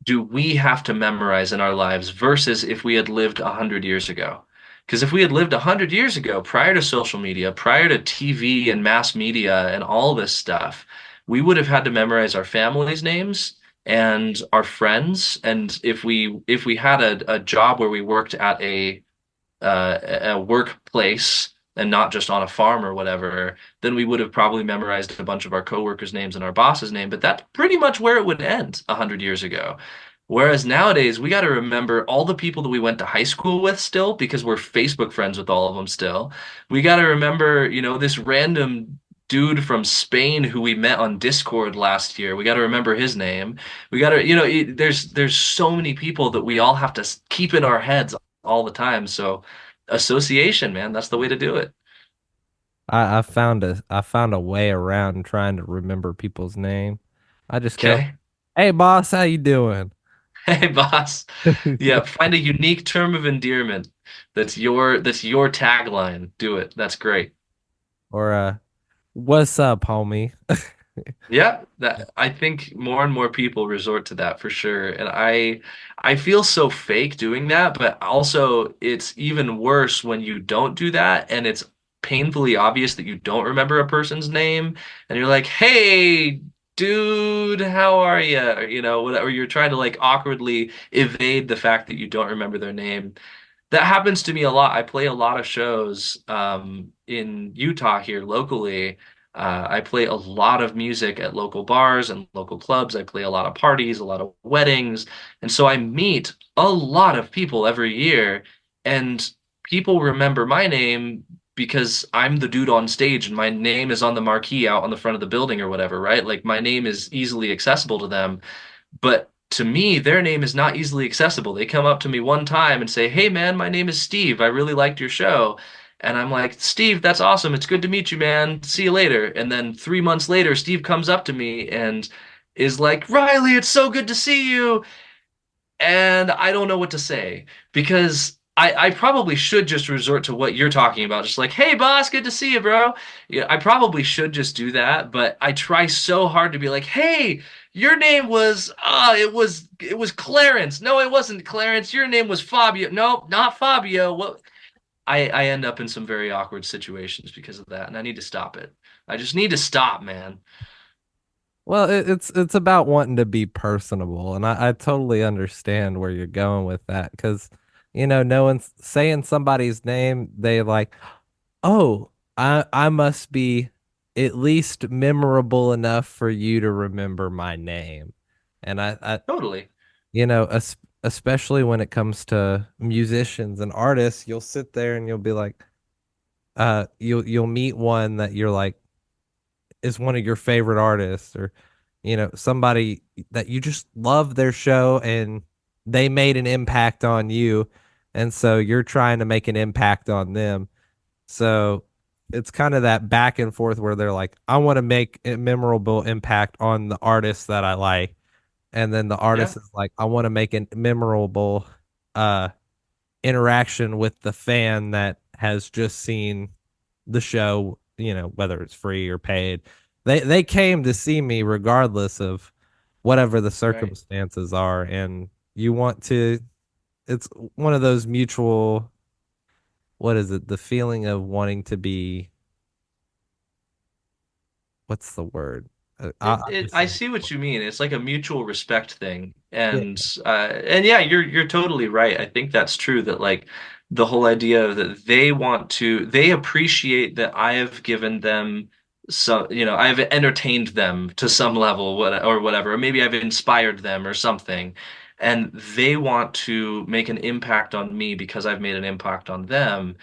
do we have to memorize in our lives versus if we had lived 100 years ago? Because if we had lived 100 years ago, prior to social media, prior to TV and mass media and all this stuff, we would have had to memorize our families' names and our friends. And if we had a job where we worked at a workplace and not just on a farm or whatever, then we would have probably memorized a bunch of our coworkers' names and our boss's name. But that's pretty much where it would end 100 years ago. Whereas nowadays, we got to remember all the people that we went to high school with still because we're Facebook friends with all of them still. We got to remember, you know, this random dude from Spain who we met on Discord last year. We got to remember his name. We got to, you know, there's so many people that we all have to keep in our heads all the time. So association, man, that's the way to do it. I found a way around trying to remember people's name. I just go, Okay. hey boss, how you doing? Hey, boss. Yeah, find a unique term of endearment that's your tagline. Do it. That's great. Or what's up, homie? Yeah, that I think more and more people resort to that for sure. And I feel so fake doing that, but also it's even worse when you don't do that and it's painfully obvious that you don't remember a person's name and you're like, "Hey, dude, how are you?" Or, you know, whatever you're trying to like awkwardly evade the fact that you don't remember their name. That happens to me a lot. I play a lot of shows in Utah here locally. I play a lot of music at local bars and local clubs. I play a lot of parties, a lot of weddings. And so I meet a lot of people every year. And people remember my name because I'm the dude on stage and my name is on the marquee out on the front of the building or whatever, right? Like my name is easily accessible to them. But to me, their name is not easily accessible. They come up to me one time and say, "Hey, man, my name is Steve. I really liked your show." And I'm like, "Steve, that's awesome. It's good to meet you, man. See you later." And then 3 months later, Steve comes up to me and is like, "Rylee, it's so good to see you." And I don't know what to say because I probably should just resort to what you're talking about. Just like, hey, boss, good to see you, bro. Yeah, I probably should just do that, but I try so hard to be like, hey, your name was, it was Clarence. No, it wasn't Clarence. Your name was Fabio. No, not Fabio. What? I end up in some very awkward situations because of that, and I need to stop it. I just need to stop, man. Well, it's about wanting to be personable, and I totally understand where you're going with that because, no one's saying somebody's name, they like, oh, I must be at least memorable enough for you to remember my name. And Totally. especially when it comes to musicians and artists, you'll sit there and you'll be like, you'll meet one that you're like is one of your favorite artists, or somebody that you just love their show and they made an impact on you, and so you're trying to make an impact on them. So it's kind of that back and forth where they're like, I want to make a memorable impact on the artist that I like. And then the Yeah. artist is like, I want to make a memorable uh interaction with the fan that has just seen the show, whether it's free or paid. They came to see me regardless of whatever the Right. circumstances are. And you want to, it's one of those mutual, what is it? The feeling of wanting to be, what's the word? I'm just I saying. see what you mean. It's like a mutual respect thing. Yeah. And yeah, you're totally right. I think that's true that like the whole idea that they appreciate that I have given them some, I've entertained them to some level, or whatever, or maybe I've inspired them or something. And they want to make an impact on me because I've made an impact on them.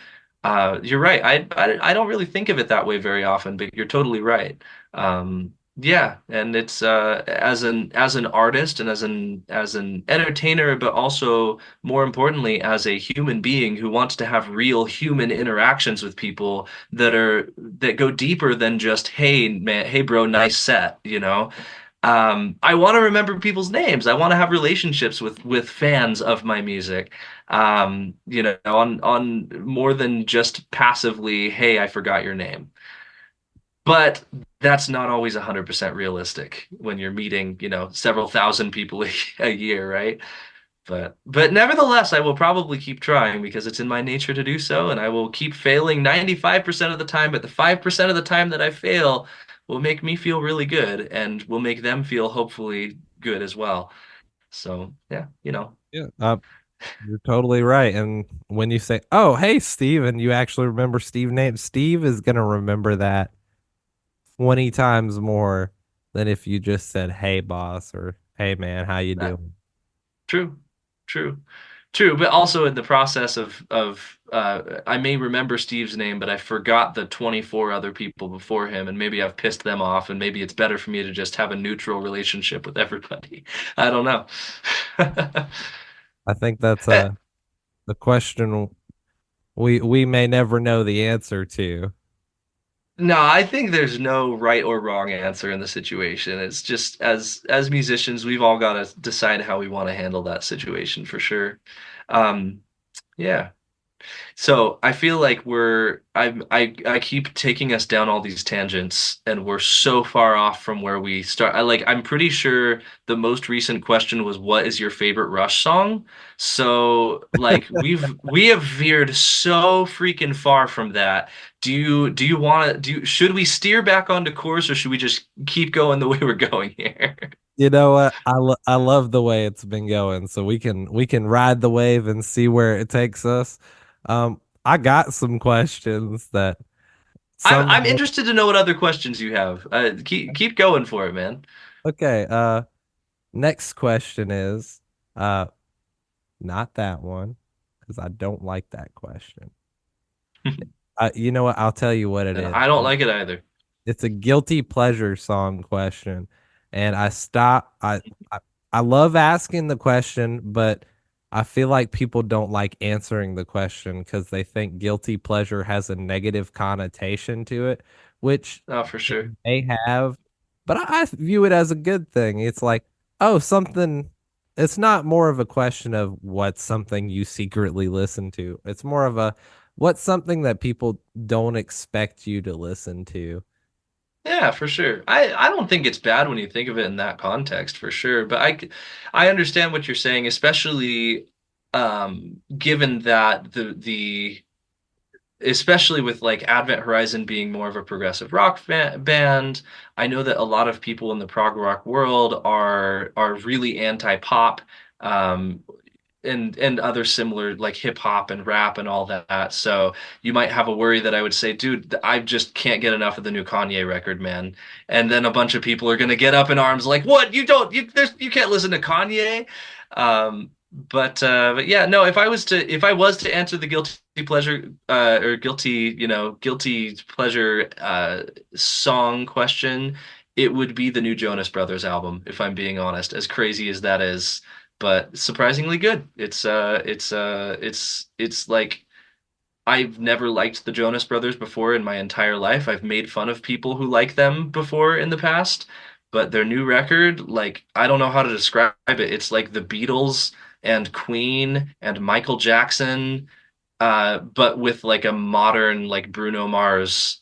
You're right. I don't really think of it that way very often, but you're totally right. Yeah, and it's as an artist and as an entertainer, but also more importantly as a human being who wants to have real human interactions with people that go deeper than just hey man, hey bro, nice set, you know. I want to remember people's names. I want to have relationships with fans of my music. On more than just passively, hey, I forgot your name. But that's not always 100% realistic when you're meeting, several thousand people a year, right? But nevertheless, I will probably keep trying because it's in my nature to do so, and I will keep failing 95% of the time, but the 5% of the time that I fail will make me feel really good and will make them feel hopefully good as well. So, yeah, Yeah. You're totally right. And when you say, "Oh, hey, Steve," and you actually remember Steve's name, Steve is gonna remember that 20 times more than if you just said, "Hey, boss," or "Hey, man, how you that doing?" true, true. True, but also in the process of I may remember Steve's name, but I forgot the 24 other people before him, and maybe I've pissed them off, and maybe it's better for me to just have a neutral relationship with everybody. I don't know. I think that's Eh, a question we may never know the answer to. No, I think there's no right or wrong answer in the situation. It's just as musicians, we've all got to decide how we want to handle that situation for sure. Um, yeah. So I feel like I keep taking us down all these tangents and we're so far off from where we start. I'm pretty sure the most recent question was what is your favorite Rush song? So like we have veered so freaking far from that. Do you want to should we steer back onto course or should we just keep going the way we're going here? You know what? I love the way it's been going, so we can ride the wave and see where it takes us. I got some questions that I'm some of I'm them. interested to know what other questions you have. Keep going for it, man. Okay, next question is uh not that one because I don't like that question. You know what? I'll tell you what it And is. I don't like it either. It's a guilty pleasure song question, and I I love asking the question, but I feel like people don't like answering the question because they think guilty pleasure has a negative connotation to it, which Oh, for it sure. may have, but I view it as a good thing. It's like, oh, something. It's not more of a question of what's something you secretly listen to. It's more of a what's something that people don't expect you to listen to. Yeah, for sure. I don't think it's bad when you think of it in that context, for sure. But I understand what you're saying, especially given that the especially with like Advent Horizon being more of a progressive rock band, I know that a lot of people in the prog rock world are really anti-pop. Um, and other similar like hip hop and rap and all that. So you might have a worry that I would say, dude, I just can't get enough of the new Kanye record, man. And then a bunch of people are gonna get up in arms like, what? You can't listen to Kanye. But yeah, no, if I was to answer the guilty pleasure or guilty pleasure song question, it would be the new Jonas Brothers album, if I'm being honest, as crazy as that is, but surprisingly good. It's like I've never liked the Jonas Brothers before in my entire life. I've made fun of people who like them before in the past, but their new record, like I don't know how to describe it. It's like the Beatles and Queen and Michael Jackson, but with like a modern like Bruno Mars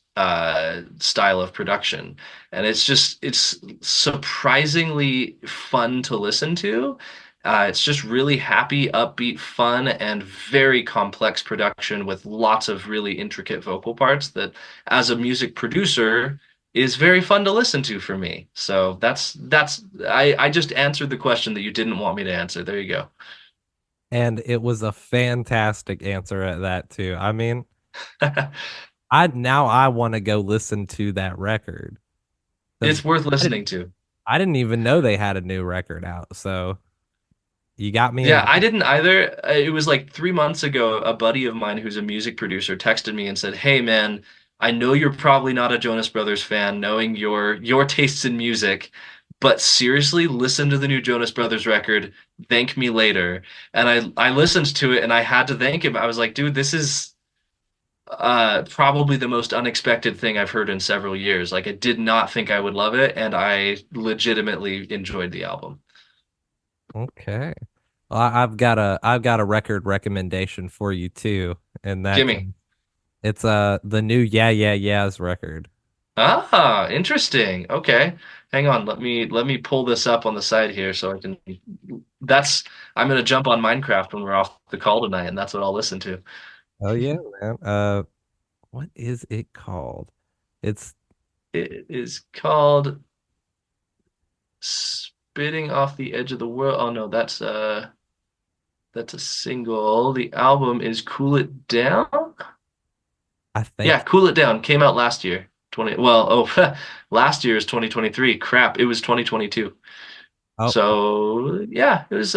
style of production. And it's surprisingly fun to listen to. It's just really happy, upbeat, fun, and very complex production with lots of really intricate vocal parts that, as a music producer, is very fun to listen to for me. So I just answered the question that you didn't want me to answer. There you go. And it was a fantastic answer at that too. I mean, I want to go listen to that record because It's worth I didn't listening to. I didn't even know they had a new record out. So you got me Yeah, I involved. didn't either. It was like 3 months ago, a buddy of mine who's a music producer texted me and said, "Hey man, I know you're probably not a Jonas Brothers fan, knowing your tastes in music, but seriously, listen to the new Jonas Brothers record. Thank me later." And I listened to it and I had to thank him. I was like, "Dude, this is probably the most unexpected thing I've heard in several years. Like I did not think I would love it, and I legitimately enjoyed the album." Okay. Well, I've got a record recommendation for you too, and that Gimme. can it's the new Yeah Yeah Yeahs record. Ah, interesting. Okay. Hang on. Let me pull this up on the side here so I can that's I'm gonna jump on Minecraft when we're off the call tonight, and that's what I'll listen to. Oh yeah, man. What is it called? It's It is called Spitting Off the Edge of the World. Oh no, that's a single. The album is Cool It Down. I Yeah, think Cool It Down came out last year. 20 well, oh last year is 2023. Crap, it was 2022. oh So yeah, it was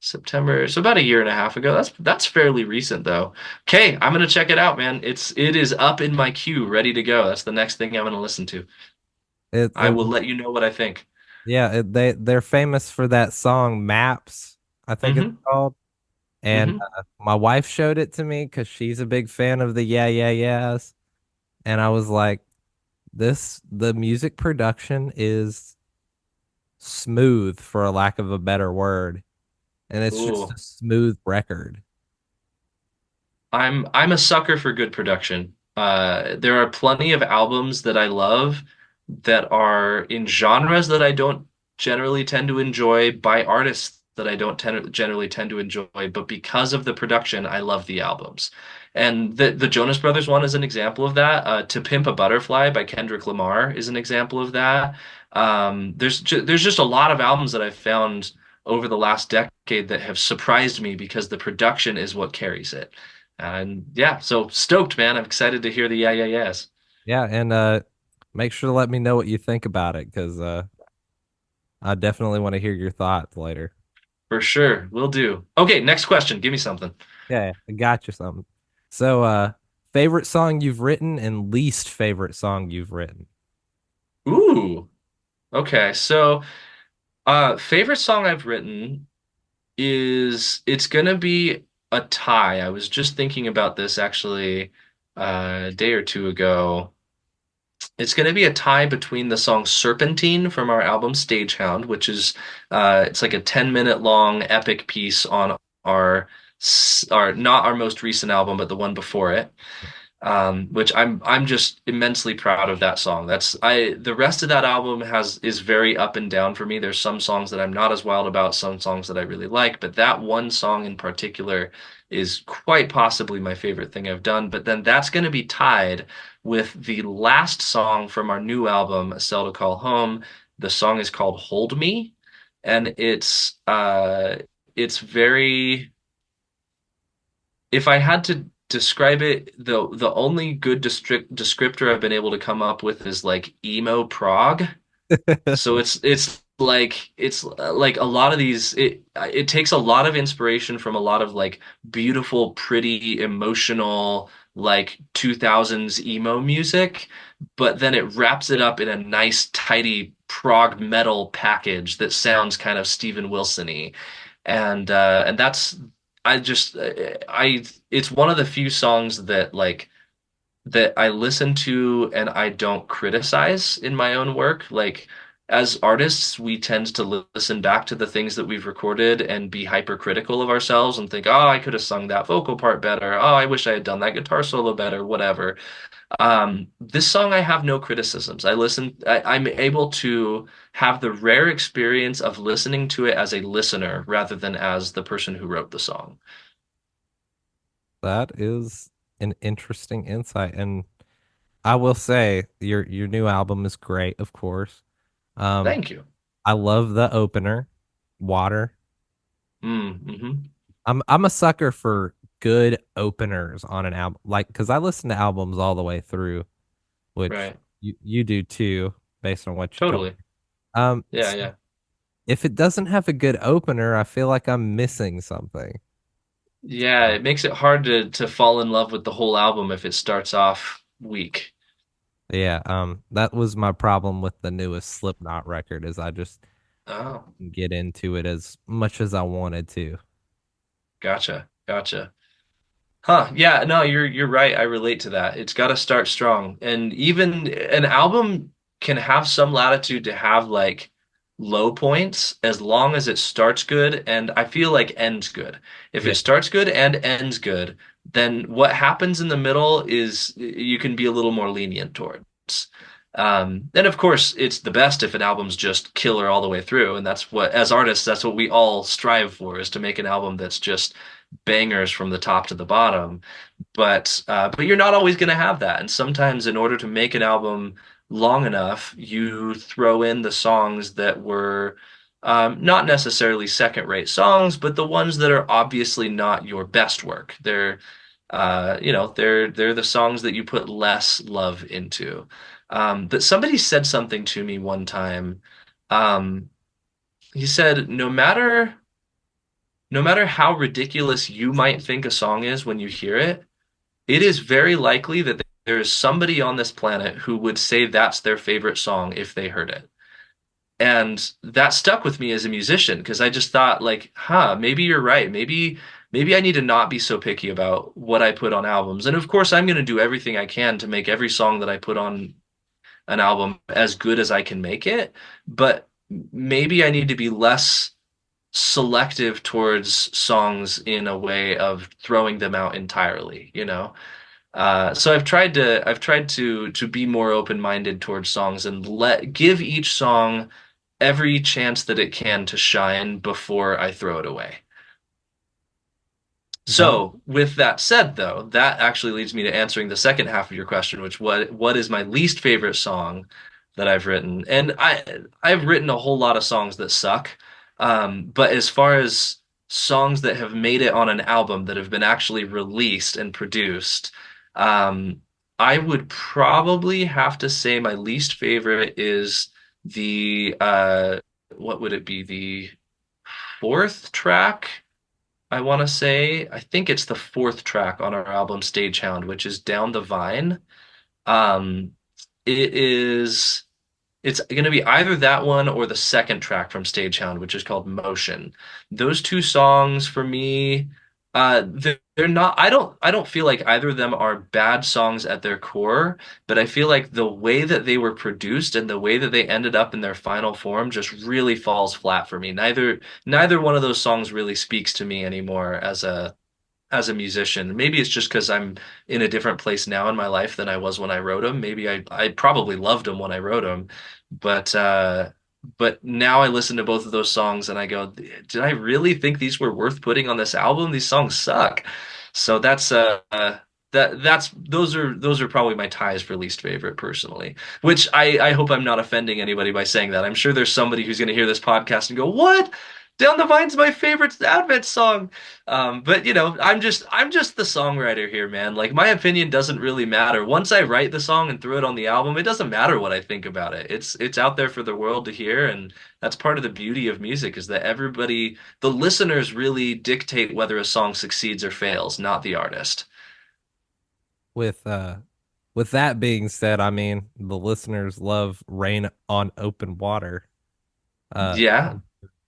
September, so about a year and a half ago. That's fairly recent though. Okay, I'm gonna check it out, man. It is up in my queue, ready to go. That's the next thing I'm gonna listen to. I it will let you know what I think. yeah, they're famous for that song Maps, I think it's Mm-hmm. called. And Mm-hmm. my wife showed it to me because she's a big fan of the Yeah Yeah Yeahs. And I was like, the music production is smooth for a lack of a better word. And it's just Ooh. a smooth record. I'm a sucker for good production. There are plenty of albums that I love that are in genres that I don't generally tend to enjoy by artists that I don't generally tend to enjoy, but because of the production, I love the albums. And the Jonas Brothers one is an example of that. To Pimp a Butterfly by Kendrick Lamar is an example of that. There's just a lot of albums that I've found over the last decade that have surprised me because the production is what carries it. And yeah, so stoked, man. I'm excited to hear the yeah, yeah, yes. Yeah, and make sure to let me know what you think about it because I definitely want to hear your thoughts later. For sure. Will do. Okay, next question. Give me something. Yeah, I got you something. So favorite song you've written and least favorite song you've written. Ooh. Okay. So, favorite song I've written is it's gonna be a tie. I was just thinking about this actually a day or two ago. It's going to be a tie between the song Serpentine from our album Stagehound, which is it's like a 10-minute long epic piece on our our not our most recent album, but the one before it. which I'm just immensely proud of that song. That's I the rest of that album has is very up and down for me. There's some songs that I'm not as wild about, some songs that I really like, but that one song in particular is quite possibly my favorite thing I've done. But then that's going to be tied with the last song from our new album, A Cell to Call Home. The song is called Hold Me, and it's very if I had to describe it, the only good descriptor I've been able to come up with is like emo prog. So it's like a lot of these it takes a lot of inspiration from a lot of like beautiful, pretty, emotional like 2000s emo music, but then it wraps it up in a nice, tidy prog metal package that sounds kind of Steven Wilson-y. And that's I just I it's one of the few songs that that I listen to and I don't criticize in my own work. Like as artists, we tend to listen back to the things that we've recorded and be hypercritical of ourselves and think, oh, I could have sung that vocal part better. Oh, I wish I had done that guitar solo better, whatever. This song, I have no criticisms. I'm able to have the rare experience of listening to it as a listener rather than as the person who wrote the song. That is an interesting insight. And I will say your new album is great, of course. Um, Thank you. I love the opener, Water. Mm-hmm. I'm a sucker for good openers on an album, like because I listen to albums all the way through, which Right. you do too, based on what you told Totally. me. Yeah, yeah. If it doesn't have a good opener, I feel like I'm missing something. Yeah, it makes it hard to fall in love with the whole album if it starts off weak. Yeah, that was my problem with the newest Slipknot record, is I just Oh, didn't get into it as much as I wanted to. gotcha. Gotcha. Huh. Yeah, no, you're right. I relate to that. It's got to start strong. And even an album can have some latitude to have like low points as long as it starts good and I feel like ends good. If Yeah, it starts good and ends good, then what happens in the middle is you can be a little more lenient towards. And of course, it's the best if an album's just killer all the way through. And that's what, as artists, that's what we all strive for, is to make an album that's just bangers from the top to the bottom. But you're not always going to have that. And sometimes, in order to make an album long enough, you throw in the songs that were not necessarily second-rate songs, but the ones that are obviously not your best work. They're the songs that you put less love into. But somebody said something to me one time. Um, he said, no matter how ridiculous you might think a song is when you hear it, it is very likely that there is somebody on this planet who would say that's their favorite song if they heard it. And that stuck with me as a musician because I just thought like, huh, maybe you're right. Maybe I need to not be so picky about what I put on albums. And of course, I'm going to do everything I can to make every song that I put on an album as good as I can make it. But maybe I need to be less selective towards songs in a way of throwing them out entirely, you know? So I've tried to be more open-minded towards songs and let give each song every chance that it can to shine before I throw it away. that So, with that said, though, that actually leads me to answering the second half of your question, which what is my least favorite song that I've written? And I've written a whole lot of songs that suck. But as far as songs that have made it on an album that have been actually released and produced, um, I would probably have to say my least favorite is the what would it be? The fourth track? I want to say, I think it's the fourth track on our album Stagehound, which is Down the Vine. Um, it is, it's going to be either that one or the second track from Stagehound, which is called Motion. Those two songs for me, they're not, I don't feel like either of them are bad songs at their core, but I feel like the way that they were produced and the way that they ended up in their final form just really falls flat for me. Neither one of those songs really speaks to me anymore as as a musician. Maybe it's just because I'm in a different place now in my life than I was when I wrote them. Maybe I probably loved them when I wrote them, but but now I listen to both of those songs and I go, did I really think these were worth putting on this album? These songs suck. So that's those are probably my ties for least favorite personally. Which I hope I'm not offending anybody by saying that. I'm sure there's somebody who's going to hear this podcast and go, "What? Down the Vine's my favorite Advent song." But you know, I'm just the songwriter here, man. Like my opinion doesn't really matter. Once I write the song and throw it on the album, it doesn't matter what I think about it. It's out there for the world to hear, and that's part of the beauty of music is that everybody, the listeners really dictate whether a song succeeds or fails, not the artist. With uh with that being said, I mean, the listeners love Rain on Open Water. Uh Yeah.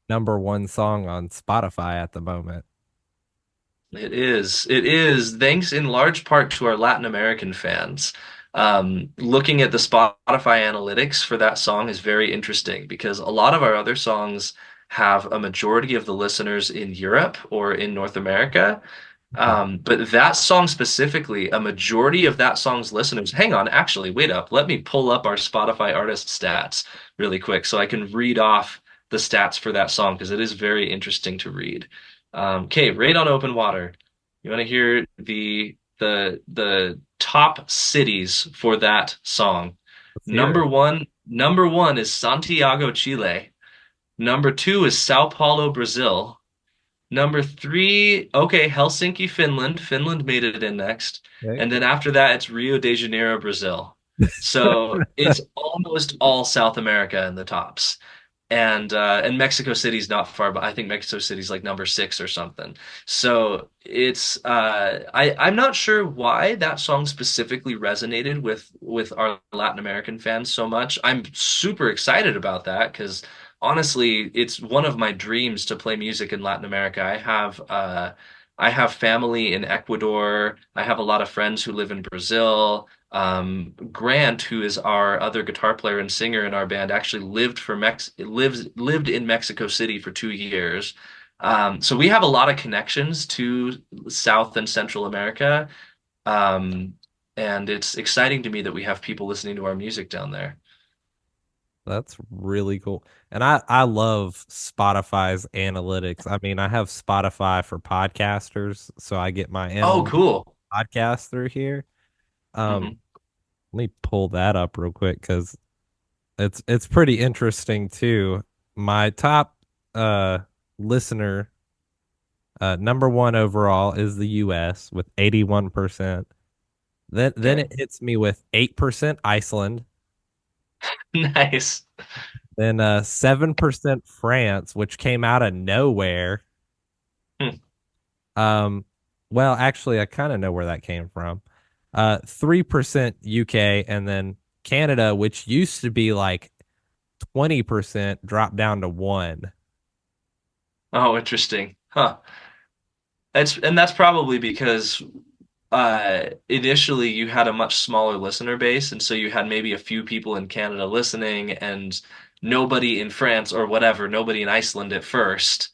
Number one song on Spotify at the moment. It is. It is. Thanks in large part to our Latin American fans. Looking at the Spotify analytics for that song is very interesting because a lot of our other songs have a majority of the listeners in Europe or in North America. But that song specifically, a majority of that song's listeners, hang on, actually, wait up. Let me pull up our Spotify artist stats really quick so I can read off the stats for that song because it is very interesting to read. Okay, Raid on Open Water. You want to hear the top cities for that song? Let's hear it. Number one is Santiago, Chile. Number two is Sao Paulo, Brazil. Number three, okay, Helsinki, Finland. Finland made it in next. Okay, And then good. after that, it's Rio de Janeiro, Brazil. So it's almost all South America in the tops. And Mexico City's not far, but I think Mexico City's like number six or something. So it's I'm not sure why that song specifically resonated with our Latin American fans so much. I'm super excited about that because honestly, it's one of my dreams to play music in Latin America. I have family in Ecuador. I have a lot of friends who live in Brazil. Grant, who is our other guitar player and singer in our band, actually lived in Mexico City for 2 years. So we have a lot of connections to South and Central America. Um, and it's exciting to me that we have people listening to our music down there. That's really cool. And I love Spotify's analytics. I mean, I have Spotify for podcasters, so I get my Oh, analytics cool. podcast through here. Hmm. Um, Let me pull that up real quick because it's pretty interesting too. My top uh listener, number one overall is the US with 81%. Then Okay. it hits me with 8% Iceland, Nice. then 7% France, which came out of nowhere. Hmm. Um, well, actually, I kind of know where that came from. 3% UK, and then Canada, which used to be like 20%, dropped down to one. Oh, interesting. Huh. That's probably because initially you had a much smaller listener base, and so you had maybe a few people in Canada listening and nobody in France or whatever, nobody in Iceland at first.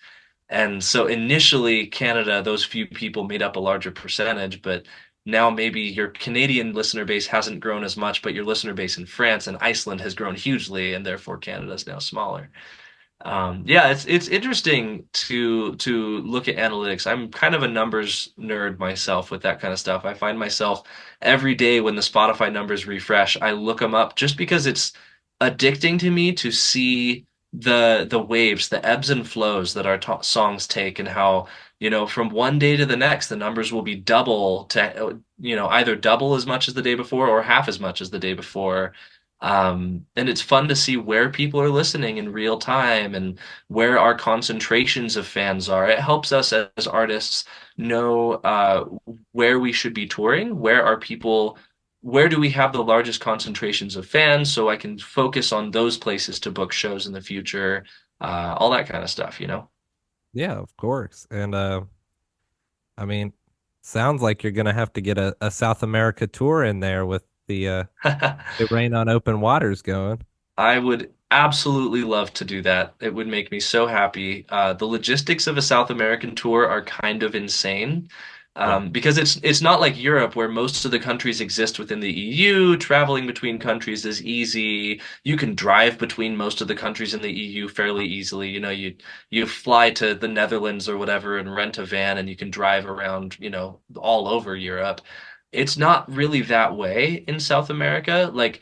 And so initially Canada, those few people made up a larger percentage, but now maybe your Canadian listener base hasn't grown as much, but your listener base in France and Iceland has grown hugely, and therefore Canada is now smaller. Yeah, it's interesting to look at analytics. I'm kind of a numbers nerd myself with that kind of stuff. I find myself every day when the Spotify numbers refresh, I look them up just because it's addicting to me to see the waves, the ebbs and flows that our to songs take, and how, you know, from one day to the next, the numbers will be double to, you know, either double as much as the day before or half as much as the day before. And it's fun to see where people are listening in real time and where our concentrations of fans are. It helps us as artists know where we should be touring, where do we have the largest concentrations of fans, so I can focus on those places to book shows in the future, all that kind of stuff, you know? Yeah, of course. And I mean, sounds like you're gonna have to get a South America tour in there with the Rain on Open Waters going. I would absolutely love to do that. It would make me so happy. The logistics of a South American tour are kind of insane. Yeah. Because it's not like Europe where most of the countries exist within the EU. Traveling between countries is easy. You can drive between most of the countries in the EU fairly easily. You fly to the Netherlands or whatever and rent a van and you can drive around, all over Europe. It's not really that way in South America. Like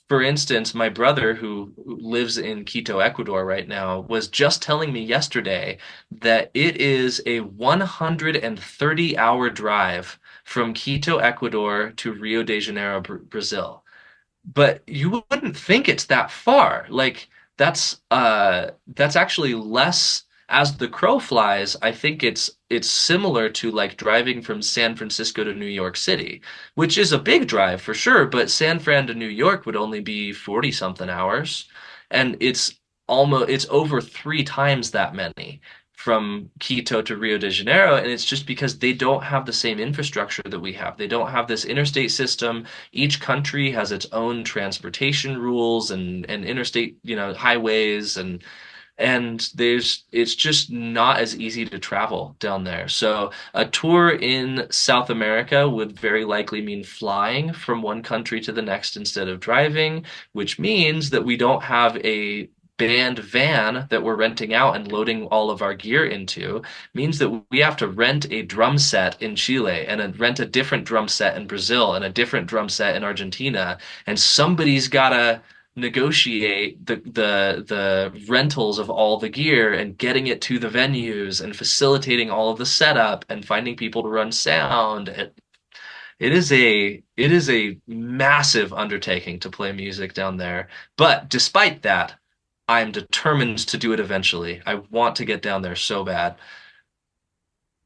for instance, my brother, who lives in Quito, Ecuador right now, was just telling me yesterday that it is a 130-hour drive from Quito, Ecuador to Rio de Janeiro, Brazil. But you wouldn't think it's that far. Like that's actually less as the crow flies. I think it's similar to like driving from San Francisco to New York City, which is a big drive for sure, but San Fran to New York would only be 40 something hours. And it's over three times that many from Quito to Rio de Janeiro, and it's just because they don't have the same infrastructure that we have. They don't have this interstate system. Each country has its own transportation rules and interstate, highways and it's just not as easy to travel down there. So a tour in South America would very likely mean flying from one country to the next instead of driving, which means that we don't have a band van that we're renting out and loading all of our gear into. Means that we have to rent a drum set in Chile and rent a different drum set in Brazil and a different drum set in Argentina, and somebody's gotta negotiate the rentals of all the gear and getting it to the venues and facilitating all of the setup and finding people to run sound. It is a massive undertaking to play music down there. But despite that, I'm determined to do it eventually. I want to get down there so bad.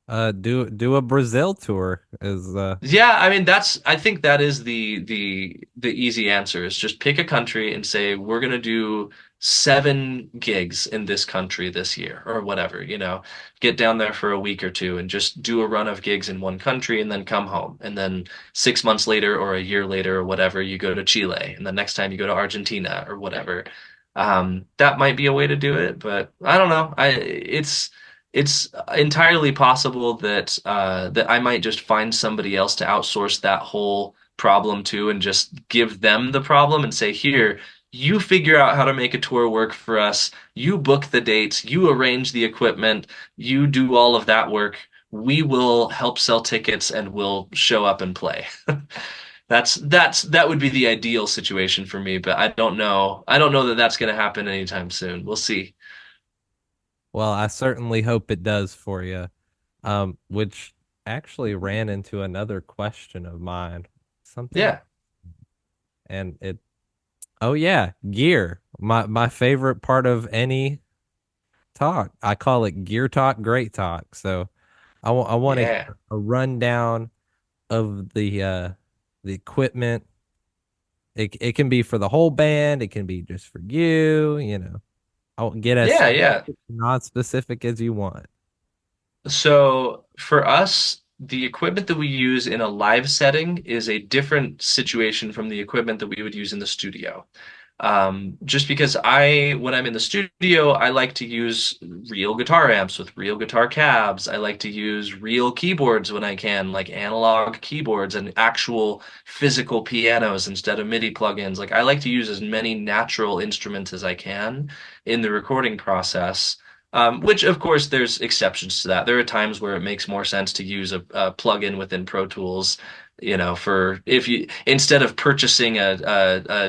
Do a Brazil tour is Yeah, I mean I think that is the easy answer is just pick a country and say we're gonna do 7 gigs in this country this year or whatever, get down there for a week or two and just do a run of gigs in one country and then come home. And then 6 months later or a year later or whatever, you go to Chile and the next time you go to Argentina or whatever. That might be a way to do it, but I don't know. It's entirely possible that I might just find somebody else to outsource that whole problem to and just give them the problem and say, here, you figure out how to make a tour work for us. You book the dates, you arrange the equipment, you do all of that work. We will help sell tickets and we'll show up and play. That would be the ideal situation for me, but I don't know. I don't know that that's going to happen anytime soon. We'll see. well, I certainly hope it does for you. Which actually ran into another question of mine. Something Yeah. and it oh yeah, gear. My favorite part of any talk. I call it gear talk, great talk. So I want to Yeah. hear a rundown of the equipment. It can be for the whole band, it can be just for you. I'll get as Yeah, yeah. non specific as you want. So for us, the equipment that we use in a live setting is a different situation from the equipment that we would use in the studio. Just because when I'm in the studio, I like to use real guitar amps with real guitar cabs. I like to use real keyboards when I can, like analog keyboards and actual physical pianos instead of MIDI plugins. Like I like to use as many natural instruments as I can in the recording process. Which of course there's exceptions to that. There are times where it makes more sense to use a plugin within Pro Tools, for if you instead of purchasing a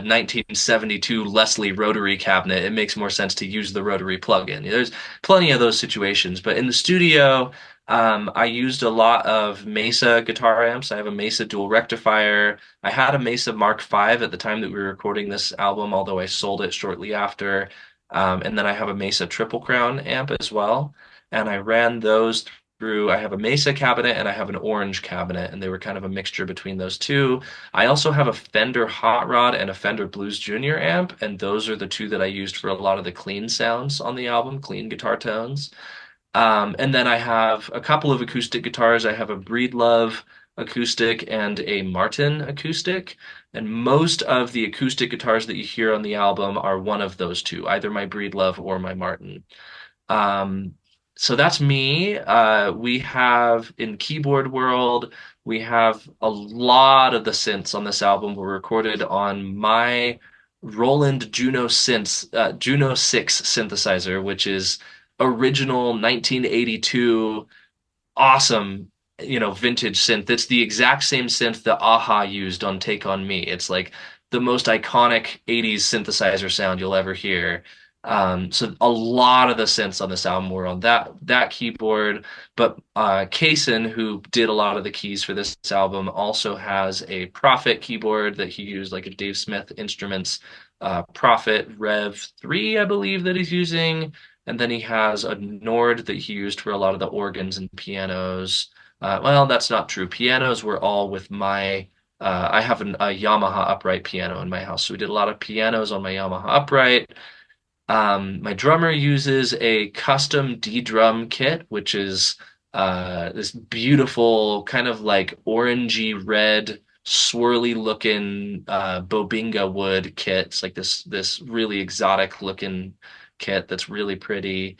1972 Leslie rotary cabinet, it makes more sense to use the rotary plugin. There's plenty of those situations, but in the studio, I used a lot of Mesa guitar amps. I have a Mesa dual rectifier. I had a Mesa Mark V at the time that we were recording this album, although I sold it shortly after. And then I have a Mesa Triple Crown amp as well. And I ran those through, I have a Mesa cabinet and I have an Orange cabinet, and they were kind of a mixture between those two. I also have a Fender Hot Rod and a Fender Blues Junior amp, and those are the two that I used for a lot of the clean sounds on the album, clean guitar tones. And then I have a couple of acoustic guitars. I have a Breedlove acoustic and a Martin acoustic. And most of the acoustic guitars that you hear on the album are one of those two, either my Breedlove or my Martin. Um, so that's me. We have in keyboard world, we have a lot of the synths on this album were recorded on my Roland Juno 6 synthesizer, which is original 1982 awesome, vintage synth. It's the exact same synth that Aha used on Take On Me. It's like the most iconic 80s synthesizer sound you'll ever hear. So a lot of the synths on this album were on that keyboard, but Kaysen, who did a lot of the keys for this album, also has a Prophet keyboard that he used, like a Dave Smith Instruments Prophet Rev 3, I believe, that he's using. And then he has a Nord that he used for a lot of the organs and pianos. Well, that's not true. Pianos were all with I have a Yamaha upright piano in my house. So we did a lot of pianos on my Yamaha upright. My drummer uses a custom D-drum kit, which is this beautiful kind of like orangey red, swirly looking Bobinga wood kit. It's like this really exotic looking kit that's really pretty.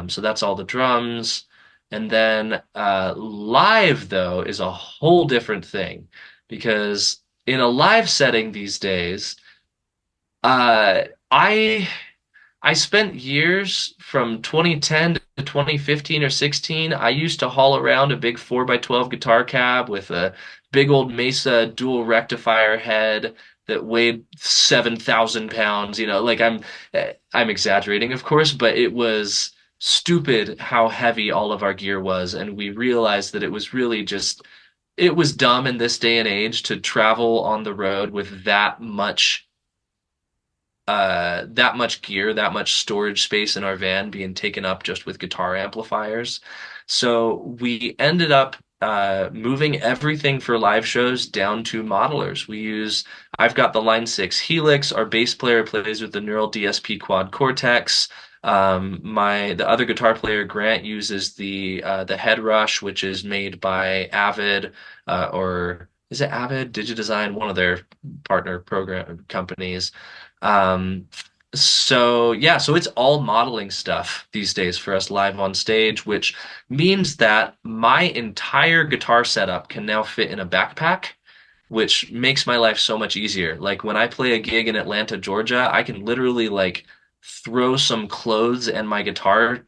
So that's all the drums. And then live though is a whole different thing because in a live setting these days, uh, I I spent years from 2010 to 2015 or 16. I used to haul around a big 4 by 12 guitar cab with a big old Mesa dual rectifier head that weighed 7,000 pounds. Like I'm exaggerating, of course, but it was stupid how heavy all of our gear was. And we realized that it was really it was dumb in this day and age to travel on the road with that much gear, that much storage space in our van being taken up just with guitar amplifiers. So we ended up moving everything for live shows down to modelers. I've got the Line 6 Helix. Our bass player plays with the Neural DSP Quad Cortex. The other guitar player, Grant, uses the Head Rush, which is made by Avid, or is it Avid? Digidesign, one of their partner program companies. Um, so yeah, so it's all modeling stuff these days for us live on stage, which means that my entire guitar setup can now fit in a backpack, which makes my life so much easier. Like when I play a gig in Atlanta, Georgia, I can literally like throw some clothes and my guitar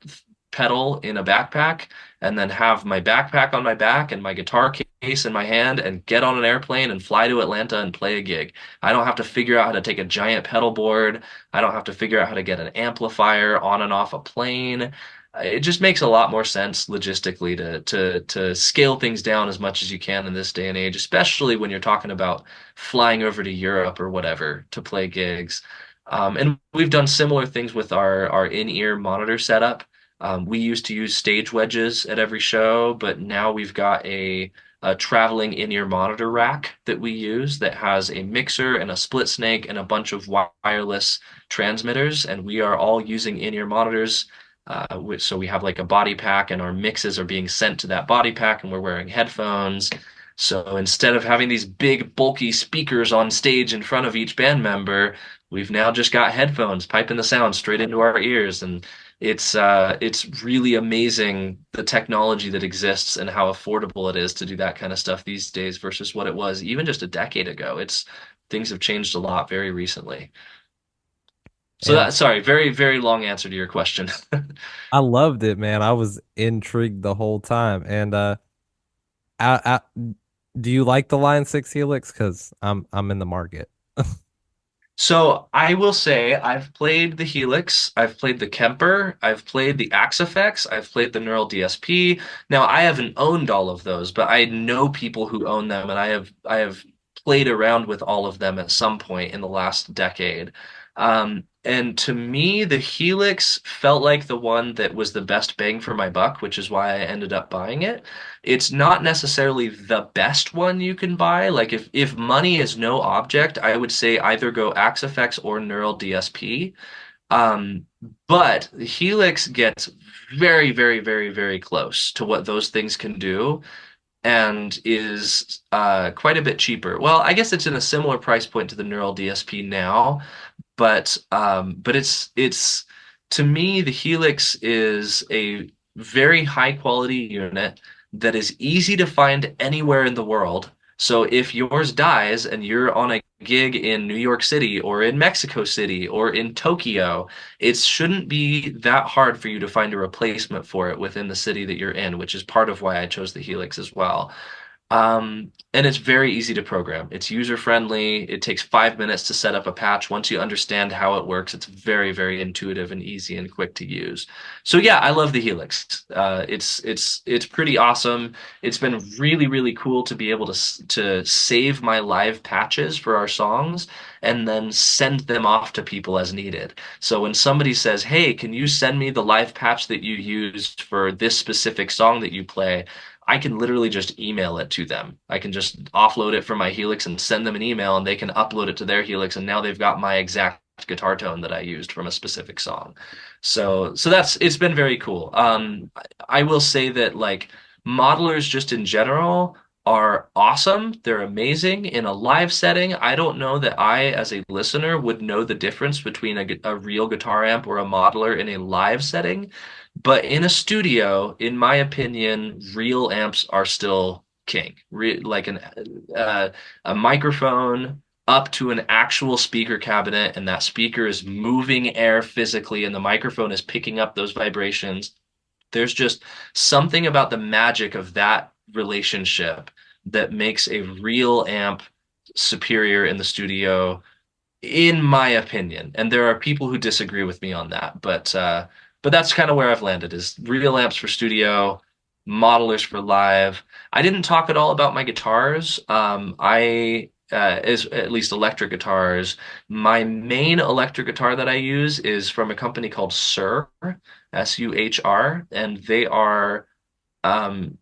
pedal in a backpack and then have my backpack on my back and my guitar case in my hand and get on an airplane and fly to Atlanta and play a gig. I don't have to figure out how to take a giant pedal board. I don't have to figure out how to get an amplifier on and off a plane. It just makes a lot more sense logistically to scale things down as much as you can in this day and age, especially when you're talking about flying over to Europe or whatever to play gigs. And we've done similar things with our in-ear monitor setup. We used to use stage wedges at every show, but now we've got a traveling in-ear monitor rack that we use that has a mixer and a split snake and a bunch of wireless transmitters, and we are all using in-ear monitors. So we have like a body pack, and our mixes are being sent to that body pack, and we're wearing headphones. So instead of having these big, bulky speakers on stage in front of each band member, we've now just got headphones piping the sound straight into our ears, and it's really amazing the technology that exists and how affordable it is to do that kind of stuff these days versus what it was even just a decade ago. It's Things have changed a lot very recently. So And sorry, very, very long answer to your question. I loved it, man. I was intrigued the whole time. And do you like the Line 6 Helix? Because I'm in the market. So I will say I've played the Helix, I've played the Kemper, I've played the Axe-Fx, I've played the Neural DSP. Now I haven't owned all of those, but I know people who own them, and I have played around with all of them at some point in the last decade. And to me, the Helix felt like the one that was the best bang for my buck, which is why I ended up buying it. It's not necessarily the best one you can buy. Like if money is no object, I would say either go Axe-Fx or Neural DSP. Um, but the Helix gets very, very, very, very close to what those things can do and is quite a bit cheaper. Well, I guess it's in a similar price point to the Neural DSP now, but it's to me the Helix is a very high quality unit that is easy to find anywhere in the world. So if yours dies and you're on a gig in New York City or in Mexico City or in Tokyo, it shouldn't be that hard for you to find a replacement for it within the city that you're in, which is part of why I chose the Helix as well. And it's very easy to program. It's user friendly. It takes 5 minutes to set up a patch. Once you understand how it works, it's very, very intuitive and easy and quick to use. So yeah, I love the Helix. It's pretty awesome. It's been really, really cool to be able to save my live patches for our songs and then send them off to people as needed. So when somebody says, "Hey, can you send me the live patch that you used for this specific song that you play?" I can literally just email it to them. I can just offload it from my Helix and send them an email, and they can upload it to their Helix, and now they've got my exact guitar tone that I used from a specific song. So that's it's been very cool. I will say that like modelers just in general are awesome. They're amazing in a live setting. I don't know that I, as a listener, would know the difference between a real guitar amp or a modeler in a live setting. But in a studio, in my opinion, real amps are still king. Like a microphone up to an actual speaker cabinet, and that speaker is moving air physically, and the microphone is picking up those vibrations. There's just something about the magic of that relationship that makes a real amp superior in the studio in my opinion. And there are people who disagree with me on that, but that's kind of where I've landed is real amps for studio, modelers for live. I didn't talk at all about my guitars. I is at least electric guitars. My main electric guitar that I use is from a company called Suhr, Suhr, and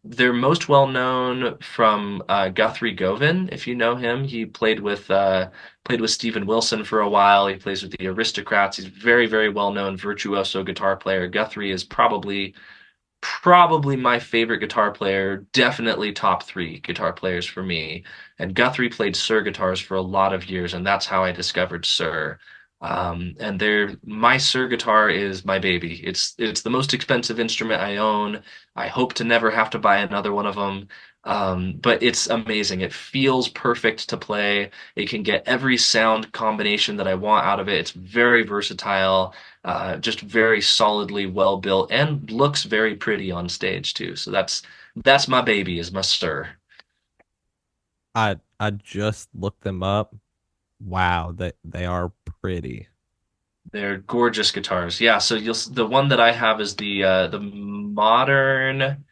they're most well known from Guthrie Govan, if you know him. He played with Steven Wilson for a while. He plays with the Aristocrats. He's a very, very well known virtuoso guitar player. Guthrie is probably my favorite guitar player, definitely top three guitar players for me. And Guthrie played Suhr guitars for a lot of years, and that's how I discovered Suhr. And my Suhr guitar is my baby. It's the most expensive instrument I own. I hope to never have to buy another one of them. But it's amazing. It feels perfect to play. It can get every sound combination that I want out of it. It's very versatile, just very solidly well built, and looks very pretty on stage too. So that's my baby, is my Suhr. I just looked them up. Wow, they are pretty. They're gorgeous guitars. Yeah, so the one that I have is the modern.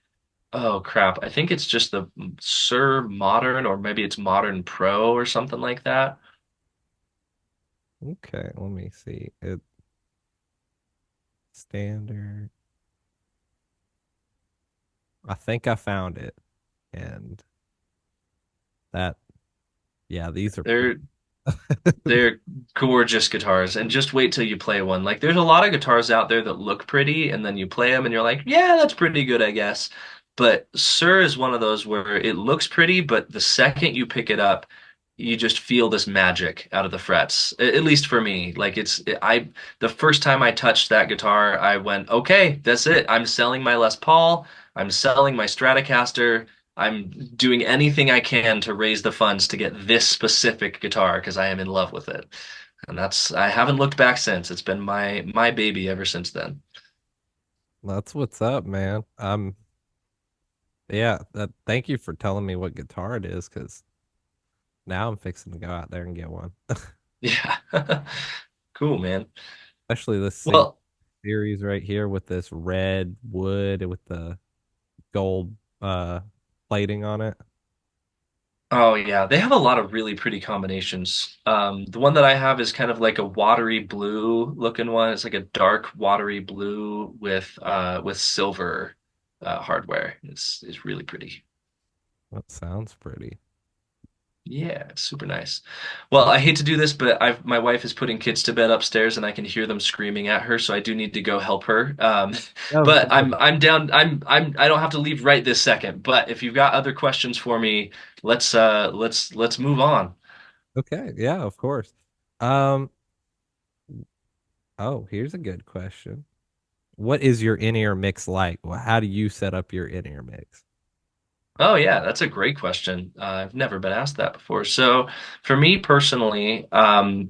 Oh crap, I think it's just the Suhr Modern, or maybe it's Modern Pro or something like that. Okay, let me see. It standard. I think I found it. And that yeah, these are pretty. They're They're gorgeous guitars, and just wait till you play one. Like, there's a lot of guitars out there that look pretty, and then you play them, and you're like, yeah, that's pretty good, I guess. But Sir is one of those where it looks pretty, but the second you pick it up, you just feel this magic out of the frets. At least for me, like the first time I touched that guitar, I went, okay, that's it. I'm selling my Les Paul. I'm selling my Stratocaster. I'm doing anything I can to raise the funds to get this specific guitar because I am in love with it. And I haven't looked back since. It's been my baby ever since then. That's what's up, man. Yeah, thank you for telling me what guitar it is, because now I'm fixing to go out there and get one. Yeah. Cool, man. Especially this Well, series right here with this red wood with the gold uh plating on it. oh yeah, they have a lot of really pretty combinations. The one that I have is kind of like a watery blue looking one. It's like a dark watery blue with silver hardware. It's really pretty. That sounds pretty. Yeah, it's super nice. Well, I hate to do this, but my wife is putting kids to bed upstairs, and I can hear them screaming at her, so I do need to go help her. Of But course. I'm down. I don't have to leave right this second. But if you've got other questions for me, let's move on. Okay, yeah, of course. Um, oh, here's a good question. what is your in-ear mix like? How do you set up your in-ear mix? Oh yeah, that's a great question. I've never been asked that before. So for me personally, I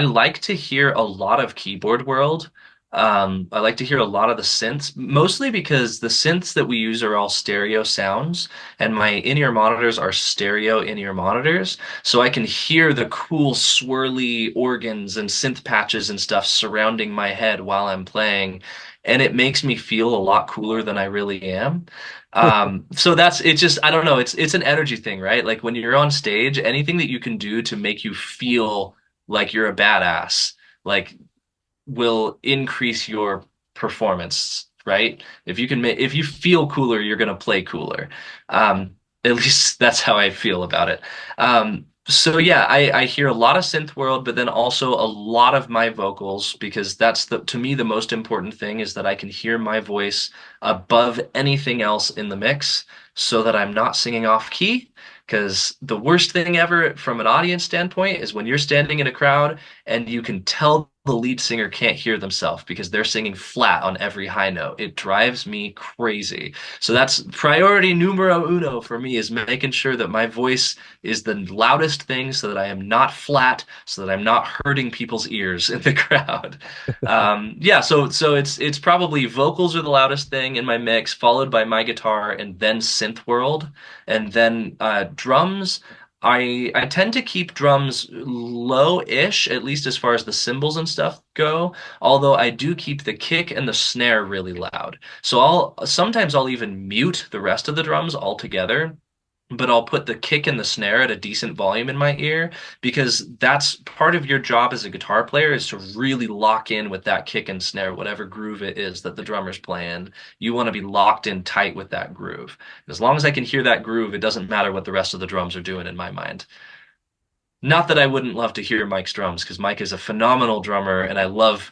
like to hear a lot of keyboard world. I like to hear a lot of the synths, mostly because the synths that we use are all stereo sounds, and my in-ear monitors are stereo in-ear monitors, so I can hear the cool swirly organs and synth patches and stuff surrounding my head while I'm playing, and it makes me feel a lot cooler than I really am. So that's it's just I don't know, it's an energy thing, right? Like when you're on stage, anything that you can do to make you feel like you're a badass, like will increase your performance, right? If you can make if you feel cooler, you're gonna play cooler. At least that's how I feel about it. So yeah, I hear a lot of synth world, but then also a lot of my vocals because that's the to me the most important thing is that I can hear my voice above anything else in the mix so that I'm not singing off key. Because the worst thing ever from an audience standpoint is when you're standing in a crowd and you can tell the lead singer can't hear themselves because they're singing flat on every high note. It drives me crazy. So that's priority numero uno for me is making sure that my voice is the loudest thing so that I am not flat, so that I'm not hurting people's ears in the crowd. Yeah, so it's probably vocals are the loudest thing in my mix, followed by my guitar and then synth world, and then drums. I tend to keep drums low-ish, at least as far as the cymbals and stuff go. Although I do keep the kick and the snare really loud. So I'll even mute the rest of the drums altogether, but I'll put the kick and the snare at a decent volume in my ear because that's part of your job as a guitar player is to really lock in with that kick and snare, whatever groove it is that the drummer's playing. You want to be locked in tight with that groove. As long as I can hear that groove, it doesn't matter what the rest of the drums are doing in my mind. Not that I wouldn't love to hear Mike's drums because Mike is a phenomenal drummer and I love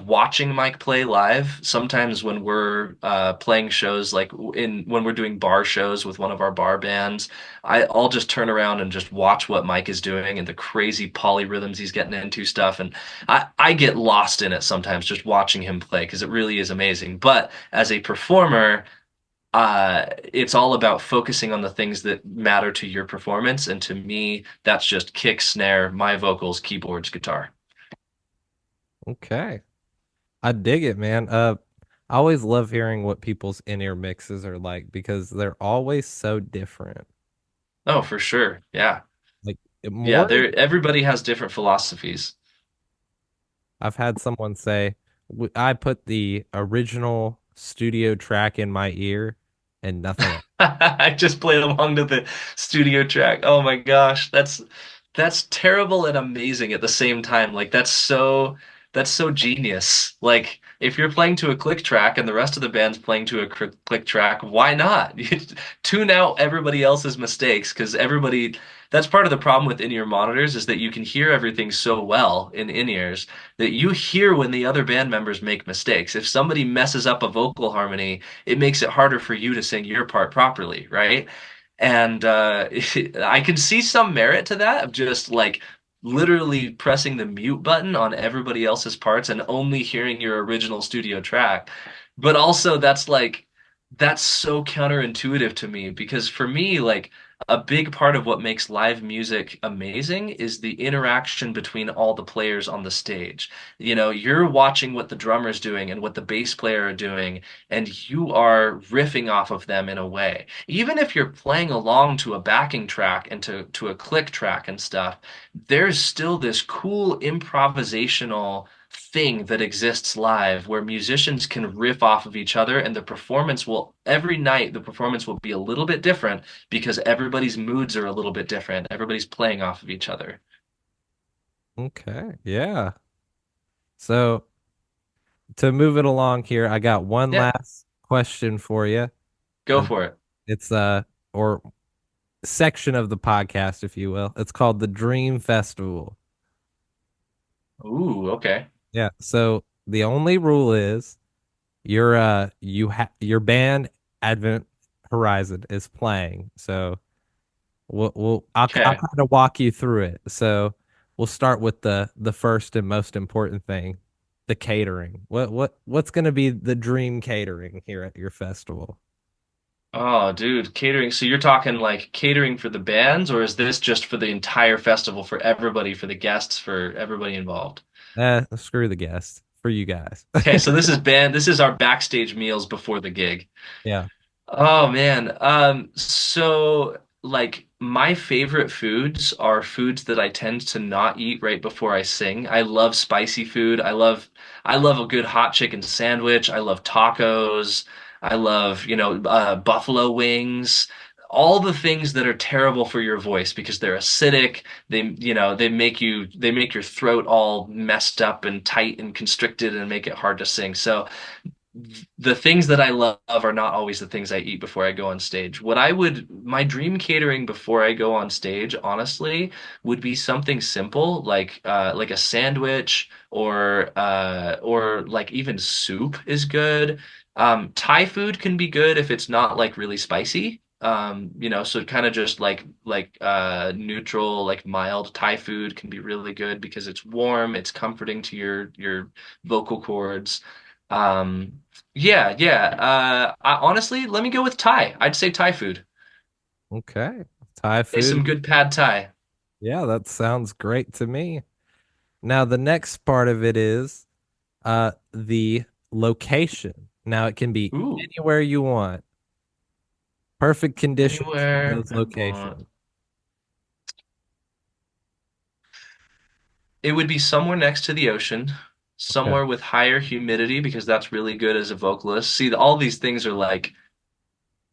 watching Mike play live. Sometimes when we're playing shows like in when we're doing bar shows with one of our bar bands, I'll just turn around and just watch what Mike is doing and the crazy polyrhythms he's getting into stuff and I get lost in it sometimes just watching him play because it really is amazing. But as a performer, it's all about focusing on the things that matter to your performance. And to me, that's just kick, snare, my vocals, keyboards, guitar. Okay. I dig it, man. I always love hearing what people's in-ear mixes are like because they're always so different. Oh, for sure. Yeah. Like Yeah. more, Everybody has different philosophies. I've had someone say, I put the original studio track in my ear and nothing else." I just played along to the studio track. Oh my gosh, that's terrible and amazing at the same time. Like that's so genius. Like if you're playing to a click track and the rest of the band's playing to a click track, why not? You tune out everybody else's mistakes because everybody that's part of the problem with in-ear monitors is that you can hear everything so well in in-ears that you hear when the other band members make mistakes. If somebody messes up a vocal harmony, it makes it harder for you to sing your part properly, right? And I can see some merit to that of just like literally pressing the mute button on everybody else's parts and only hearing your original studio track. But also that's so counterintuitive to me because for me, like a big part of what makes live music amazing is the interaction between all the players on the stage. You know, you're watching what the drummer's doing and what the bass player are doing, and you are riffing off of them in a way. Even if you're playing along to a backing track and to a click track and stuff, there's still this cool improvisational thing that exists live where musicians can riff off of each other and the performance will every night the performance will be a little bit different because everybody's moods are a little bit different. Everybody's playing off of each other. Okay. Yeah. So to move it along here, I got one Yeah, last question for you. go And for it. it's or section of the podcast, if you will. It's called the Dream Festival. Ooh, okay. Yeah. So the only rule is your band Advent Horizon is playing. So I'll Okay. kind of walk you through it. So we'll start with the first and most important thing. the catering. What's going to be the dream catering here at your festival? Oh, dude, catering. So you're talking like catering for the bands, or is this just for the entire festival, for everybody, for the guests, for everybody involved? Screw the guests for you guys. Okay, so this is our backstage meals before the gig. Yeah. Oh man. So like my favorite foods are foods that I tend to not eat right before I sing. I love spicy food. I love a good hot chicken sandwich. I love tacos. I love, buffalo wings. All the things that are terrible for your voice because they're acidic. They make your throat all messed up and tight and constricted and make it hard to sing. So the things that I love are not always the things I eat before I go on stage. My dream catering before I go on stage, honestly, would be something simple like a sandwich or like even soup is good. Thai food can be good if it's not like really spicy. So kind of just like neutral, like mild Thai food can be really good because it's warm, it's comforting to your vocal cords. Um, yeah. Honestly, let me go with Thai. I'd say Thai food. Okay. Thai Say some food. good pad Thai. Yeah, that sounds great to me. Now the next part of it is the location. Now it can be Ooh, anywhere you want. Perfect conditions for anywhere those I want. locations. It would be somewhere next to the ocean, Okay. somewhere with higher humidity because that's really good as a vocalist. See, all these things are like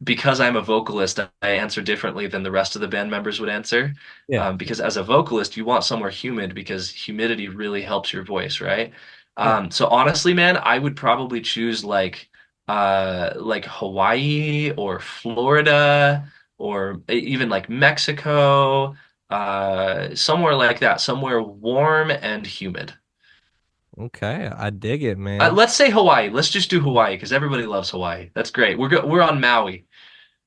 because I'm a vocalist, I answer differently than the rest of the band members would answer. Yeah. Because as a vocalist, you want somewhere humid because humidity really helps your voice, right? Yeah. So honestly, man, I would probably choose like Hawaii or Florida or even like Mexico, somewhere like that, somewhere warm and humid. Okay. I dig it, man. Let's say Hawaii. Let's just do Hawaii because everybody loves Hawaii. That's great. We're on Maui.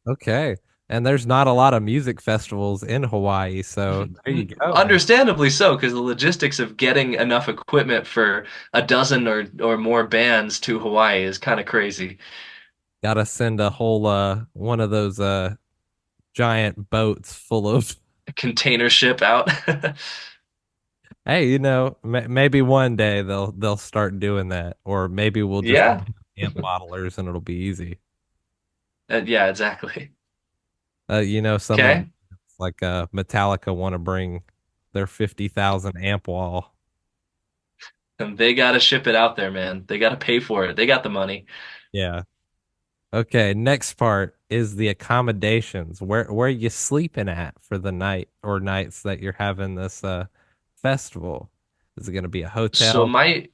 Okay. And there's not a lot of music festivals in Hawaii, so there you go, man. Understandably so, because the logistics of getting enough equipment for a dozen or more bands to Hawaii is kind of crazy. Gotta send a whole one of those giant boats full of A container ship out. hey, maybe one day they'll start doing that, or maybe we'll just Yeah. amp bottlers and it'll be easy. Yeah, exactly. Some of Okay. like Metallica want to bring their 50,000 amp wall. And they got to ship it out there, man. They got to pay for it. They got the money. Yeah. Okay, next part is the accommodations. Where are you sleeping at for the night or nights that you're having this festival? Is it going to be a So hotel?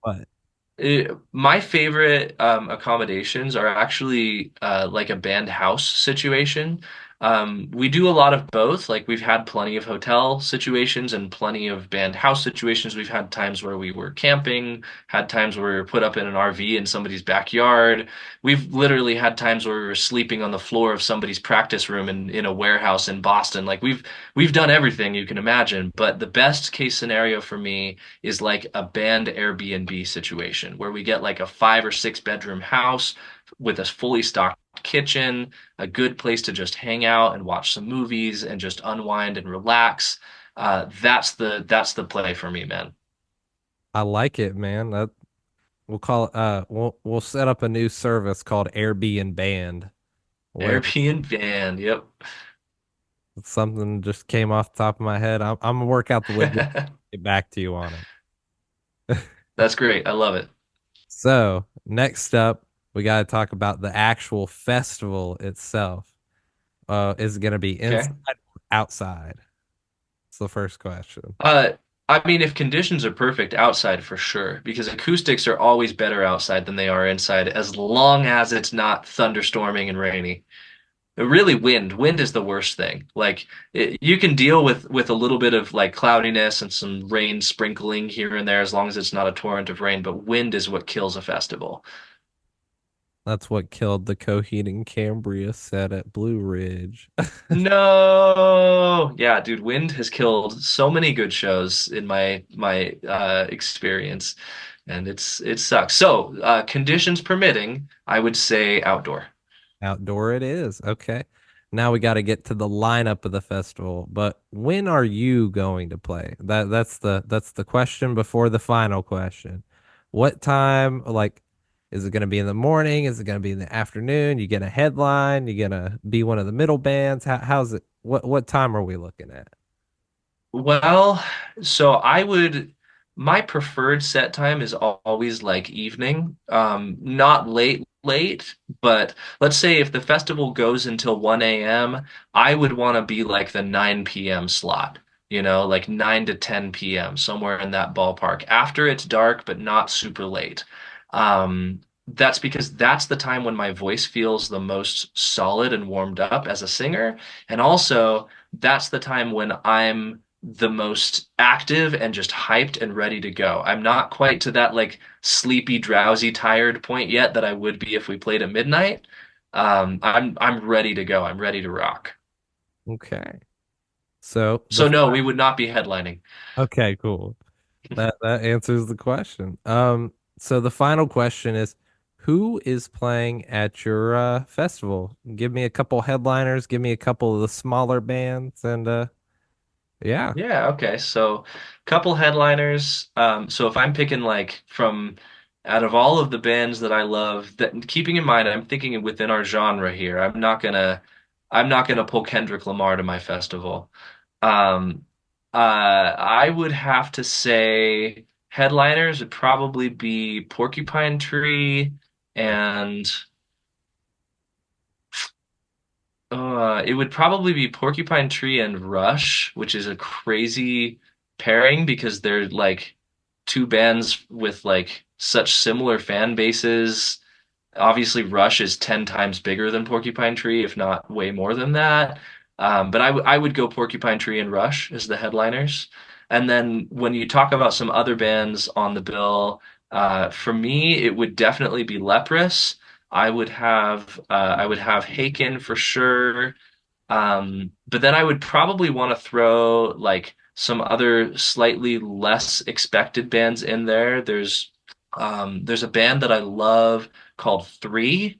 What? my favorite accommodations are actually like a band house situation. We do a lot of both. Like we've had plenty of hotel situations and plenty of band house situations. We've had times where we were camping, had times where we were put up in an RV in somebody's backyard. We've literally had times where we were sleeping on the floor of somebody's practice room in a warehouse in Boston. Like we've done everything you can imagine. But the best case scenario for me is like a band Airbnb situation where we get like a 5 or 6 bedroom house with a fully stocked kitchen, a good place to just hang out and watch some movies and just unwind and relax. That's the play for me, man. I like it, man. We'll call it we'll set up a new service called Airbnb Band where Airbnb band, yep. something just came off the top of my head. I'm gonna work out the logistics, get back to you on it. That's great. I love it. So, next up, we got to talk about the actual festival itself. Is it going to be Okay. inside or outside? It's the first question. Uh, I mean, if conditions are perfect outside for sure, because acoustics are always better outside than they are inside, as long as it's not thunderstorming and rainy. Really, wind. Wind is the worst thing. Like you can deal with a little bit of like cloudiness and some rain sprinkling here and there as long as it's not a torrent of rain, but wind is what kills a festival. That's what killed the Coheed and Cambria set at Blue Ridge. No. Yeah, dude, wind has killed so many good shows in my experience. and it sucks. So, conditions permitting, I would say outdoor. Outdoor it is. Okay. Now we got to get to the lineup of the festival. But when are you going to play? That's the question before the final question. What time, like, is it going to be in the morning? Is it going to be in the afternoon? You get a headline? You gonna be one of the middle bands? How's it? What time are we looking at? Well, so my preferred set time is always like evening, not late, but let's say if the festival goes until 1 a.m., I would want to be like the 9 p.m. slot, like 9 to 10 p.m., somewhere in that ballpark. After it's dark, but not super late. That's because that's the time when my voice feels the most solid and warmed up as a singer. And also, that's the time when I'm the most active and just hyped and ready to go. I'm not quite to that like sleepy, drowsy, tired point yet that I would be if we played at midnight. I'm ready to go. I'm ready to rock. Okay. So the So no, we would not be headlining. okay, cool. That answers the question. So the final question is, who is playing at your festival? Give me a couple headliners, give me a couple of the smaller bands, and yeah. Yeah, okay. So couple headliners. So if I'm picking like from out of all of the bands that I love, that keeping in mind I'm thinking within our genre here. I'm not gonna pull Kendrick Lamar to my festival. Um I would have to say headliners would probably be Porcupine Tree and it would probably be Porcupine Tree and Rush, which is a crazy pairing because they're like two bands with like such similar fan bases. Obviously, Rush is 10 times bigger than Porcupine Tree, if not way more than that. But I would go Porcupine Tree and Rush as the headliners. And then when you talk about some other bands on the bill, for me, it would definitely be Leprous. I would have Haken for sure. But then I would probably want to throw like some other slightly less expected bands in there. There's a band that I love called Three,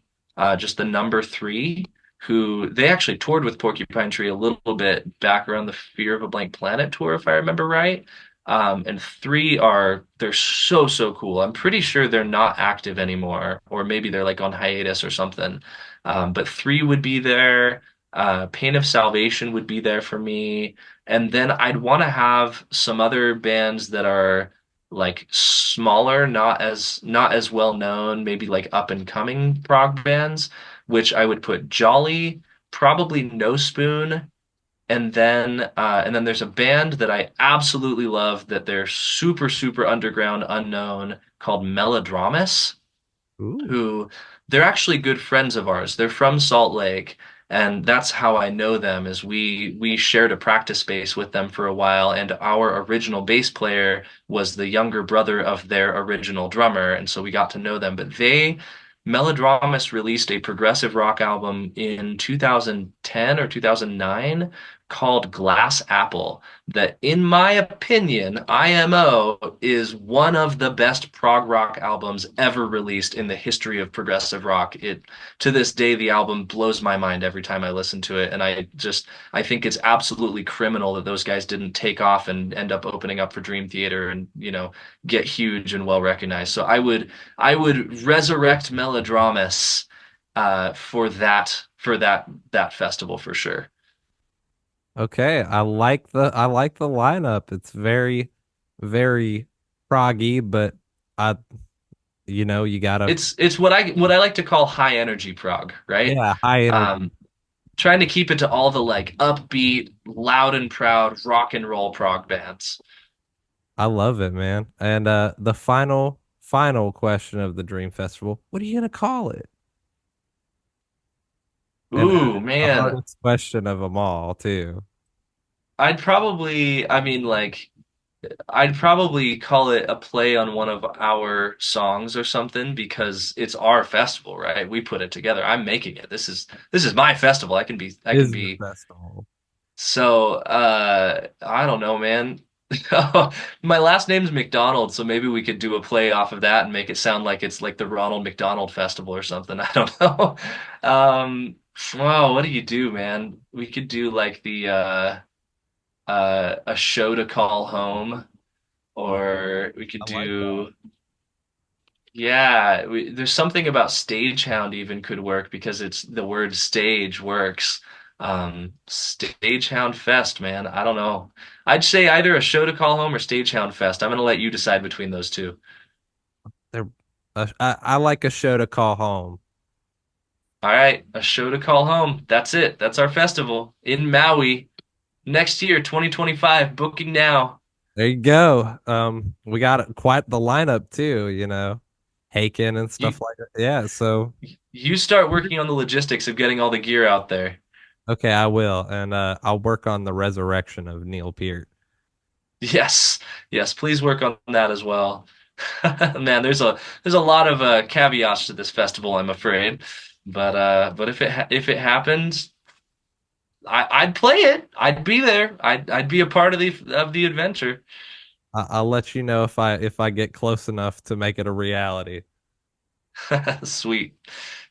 just the number three, who they actually toured with Porcupine Tree a little bit back around the Fear of a Blank Planet tour, if I remember right. And they're so cool. I'm pretty sure they're not active anymore, or maybe they're like on hiatus or something. But Three would be there. Pain of Salvation would be there for me. And then I'd want to have some other bands that are like smaller, not as well known, maybe like up and coming prog bands, which I would put Jolly, probably No Spoon, and then there's a band that I absolutely love that they're super underground unknown called Melodramas Ooh. who they're actually good friends of ours. They're from Salt Lake, and that's how I know them is we shared a practice space with them for a while, and our original bass player was the younger brother of their original drummer, and so we got to know them. But Melodramas released a progressive rock album in 2010 or 2009 called Glass Apple that, in my opinion, IMO is one of the best prog rock albums ever released in the history of progressive rock. To this day, the album blows my mind every time I listen to it, and I think it's absolutely criminal that those guys didn't take off and end up opening up for Dream Theater and get huge and well recognized. So I would resurrect Melodramas for that festival for sure. Okay, I like the lineup. It's very, very proggy, but I you gotta It's what I like to call high energy prog, right? yeah, high energy. Um, Trying to keep it to all the like upbeat, loud and proud rock and roll prog bands. I love it, man. And the final question of the Dream Festival, what are you gonna call it? And Ooh, the man. hardest question of them all, too. I mean, like, I'd probably call it a play on one of our songs or something because it's our festival, right? We put it together. I'm making it. This is my festival. I can Is your be festival. so I don't know, man. Oh, my last name's McDonald, so maybe we could do a play off of that and make it sound like it's like the Ronald McDonald Festival or something. I don't know. Um, well, what do you do, man? We could do like the a show to call home, or we could I like that. do yeah, there's something about Stagehound even could work because it's the word stage works. Stagehound Fest, man. I don't know. I'd say either a show to call home or Stagehound Fest. I'm gonna let you decide between those two. They're, I like a show to call home. All right, a show to call home. That's it. That's our festival in Maui next year, 2025. Booking now. There you go. We got quite the lineup too, Haken and You stuff like that. Yeah, so you start working on the logistics of getting all the gear out there. okay, I will. And I'll work on the resurrection of Neil Peart. Yes, yes, please work on that as well. Man, there's a lot of caveats to this festival, I'm afraid. But if it happens, I'd play it. I'd be there. I'd be a part of the adventure. I'll let you know if I get close enough to make it a reality. Sweet.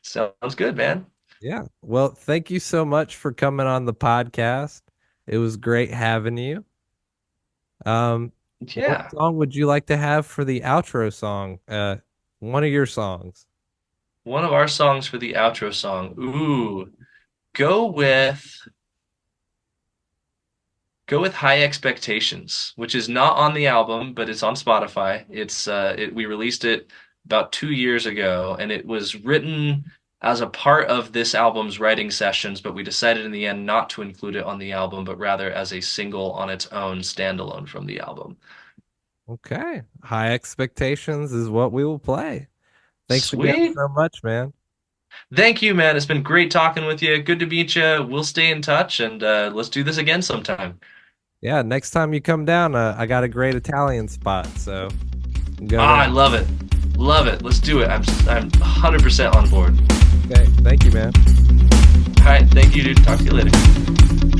Sounds good, man. Yeah. Well, thank you so much for coming on the podcast. It was great having you. What Yeah. song would you like to have for the outro song? One of your songs. One of our songs for the outro song. Ooh, go with Go with High Expectations, which is not on the album, but it's on Spotify. We released it about 2 years ago, and it was written as a part of this album's writing sessions, but we decided in the end not to include it on the album, but rather as a single on its own, standalone from the album. Okay. High Expectations is what we will play. Thanks again Sweet. so much, man. Thank you, man. It's been great talking with you. Good to meet you. We'll stay in touch, and let's do this again sometime. Yeah, next time you come down, I got a great Italian spot, so go Ah, there. I love it. Love it. Let's do it. I'm 100% on board. Okay, thank you, man. All right. Thank you, dude. Talk to you later.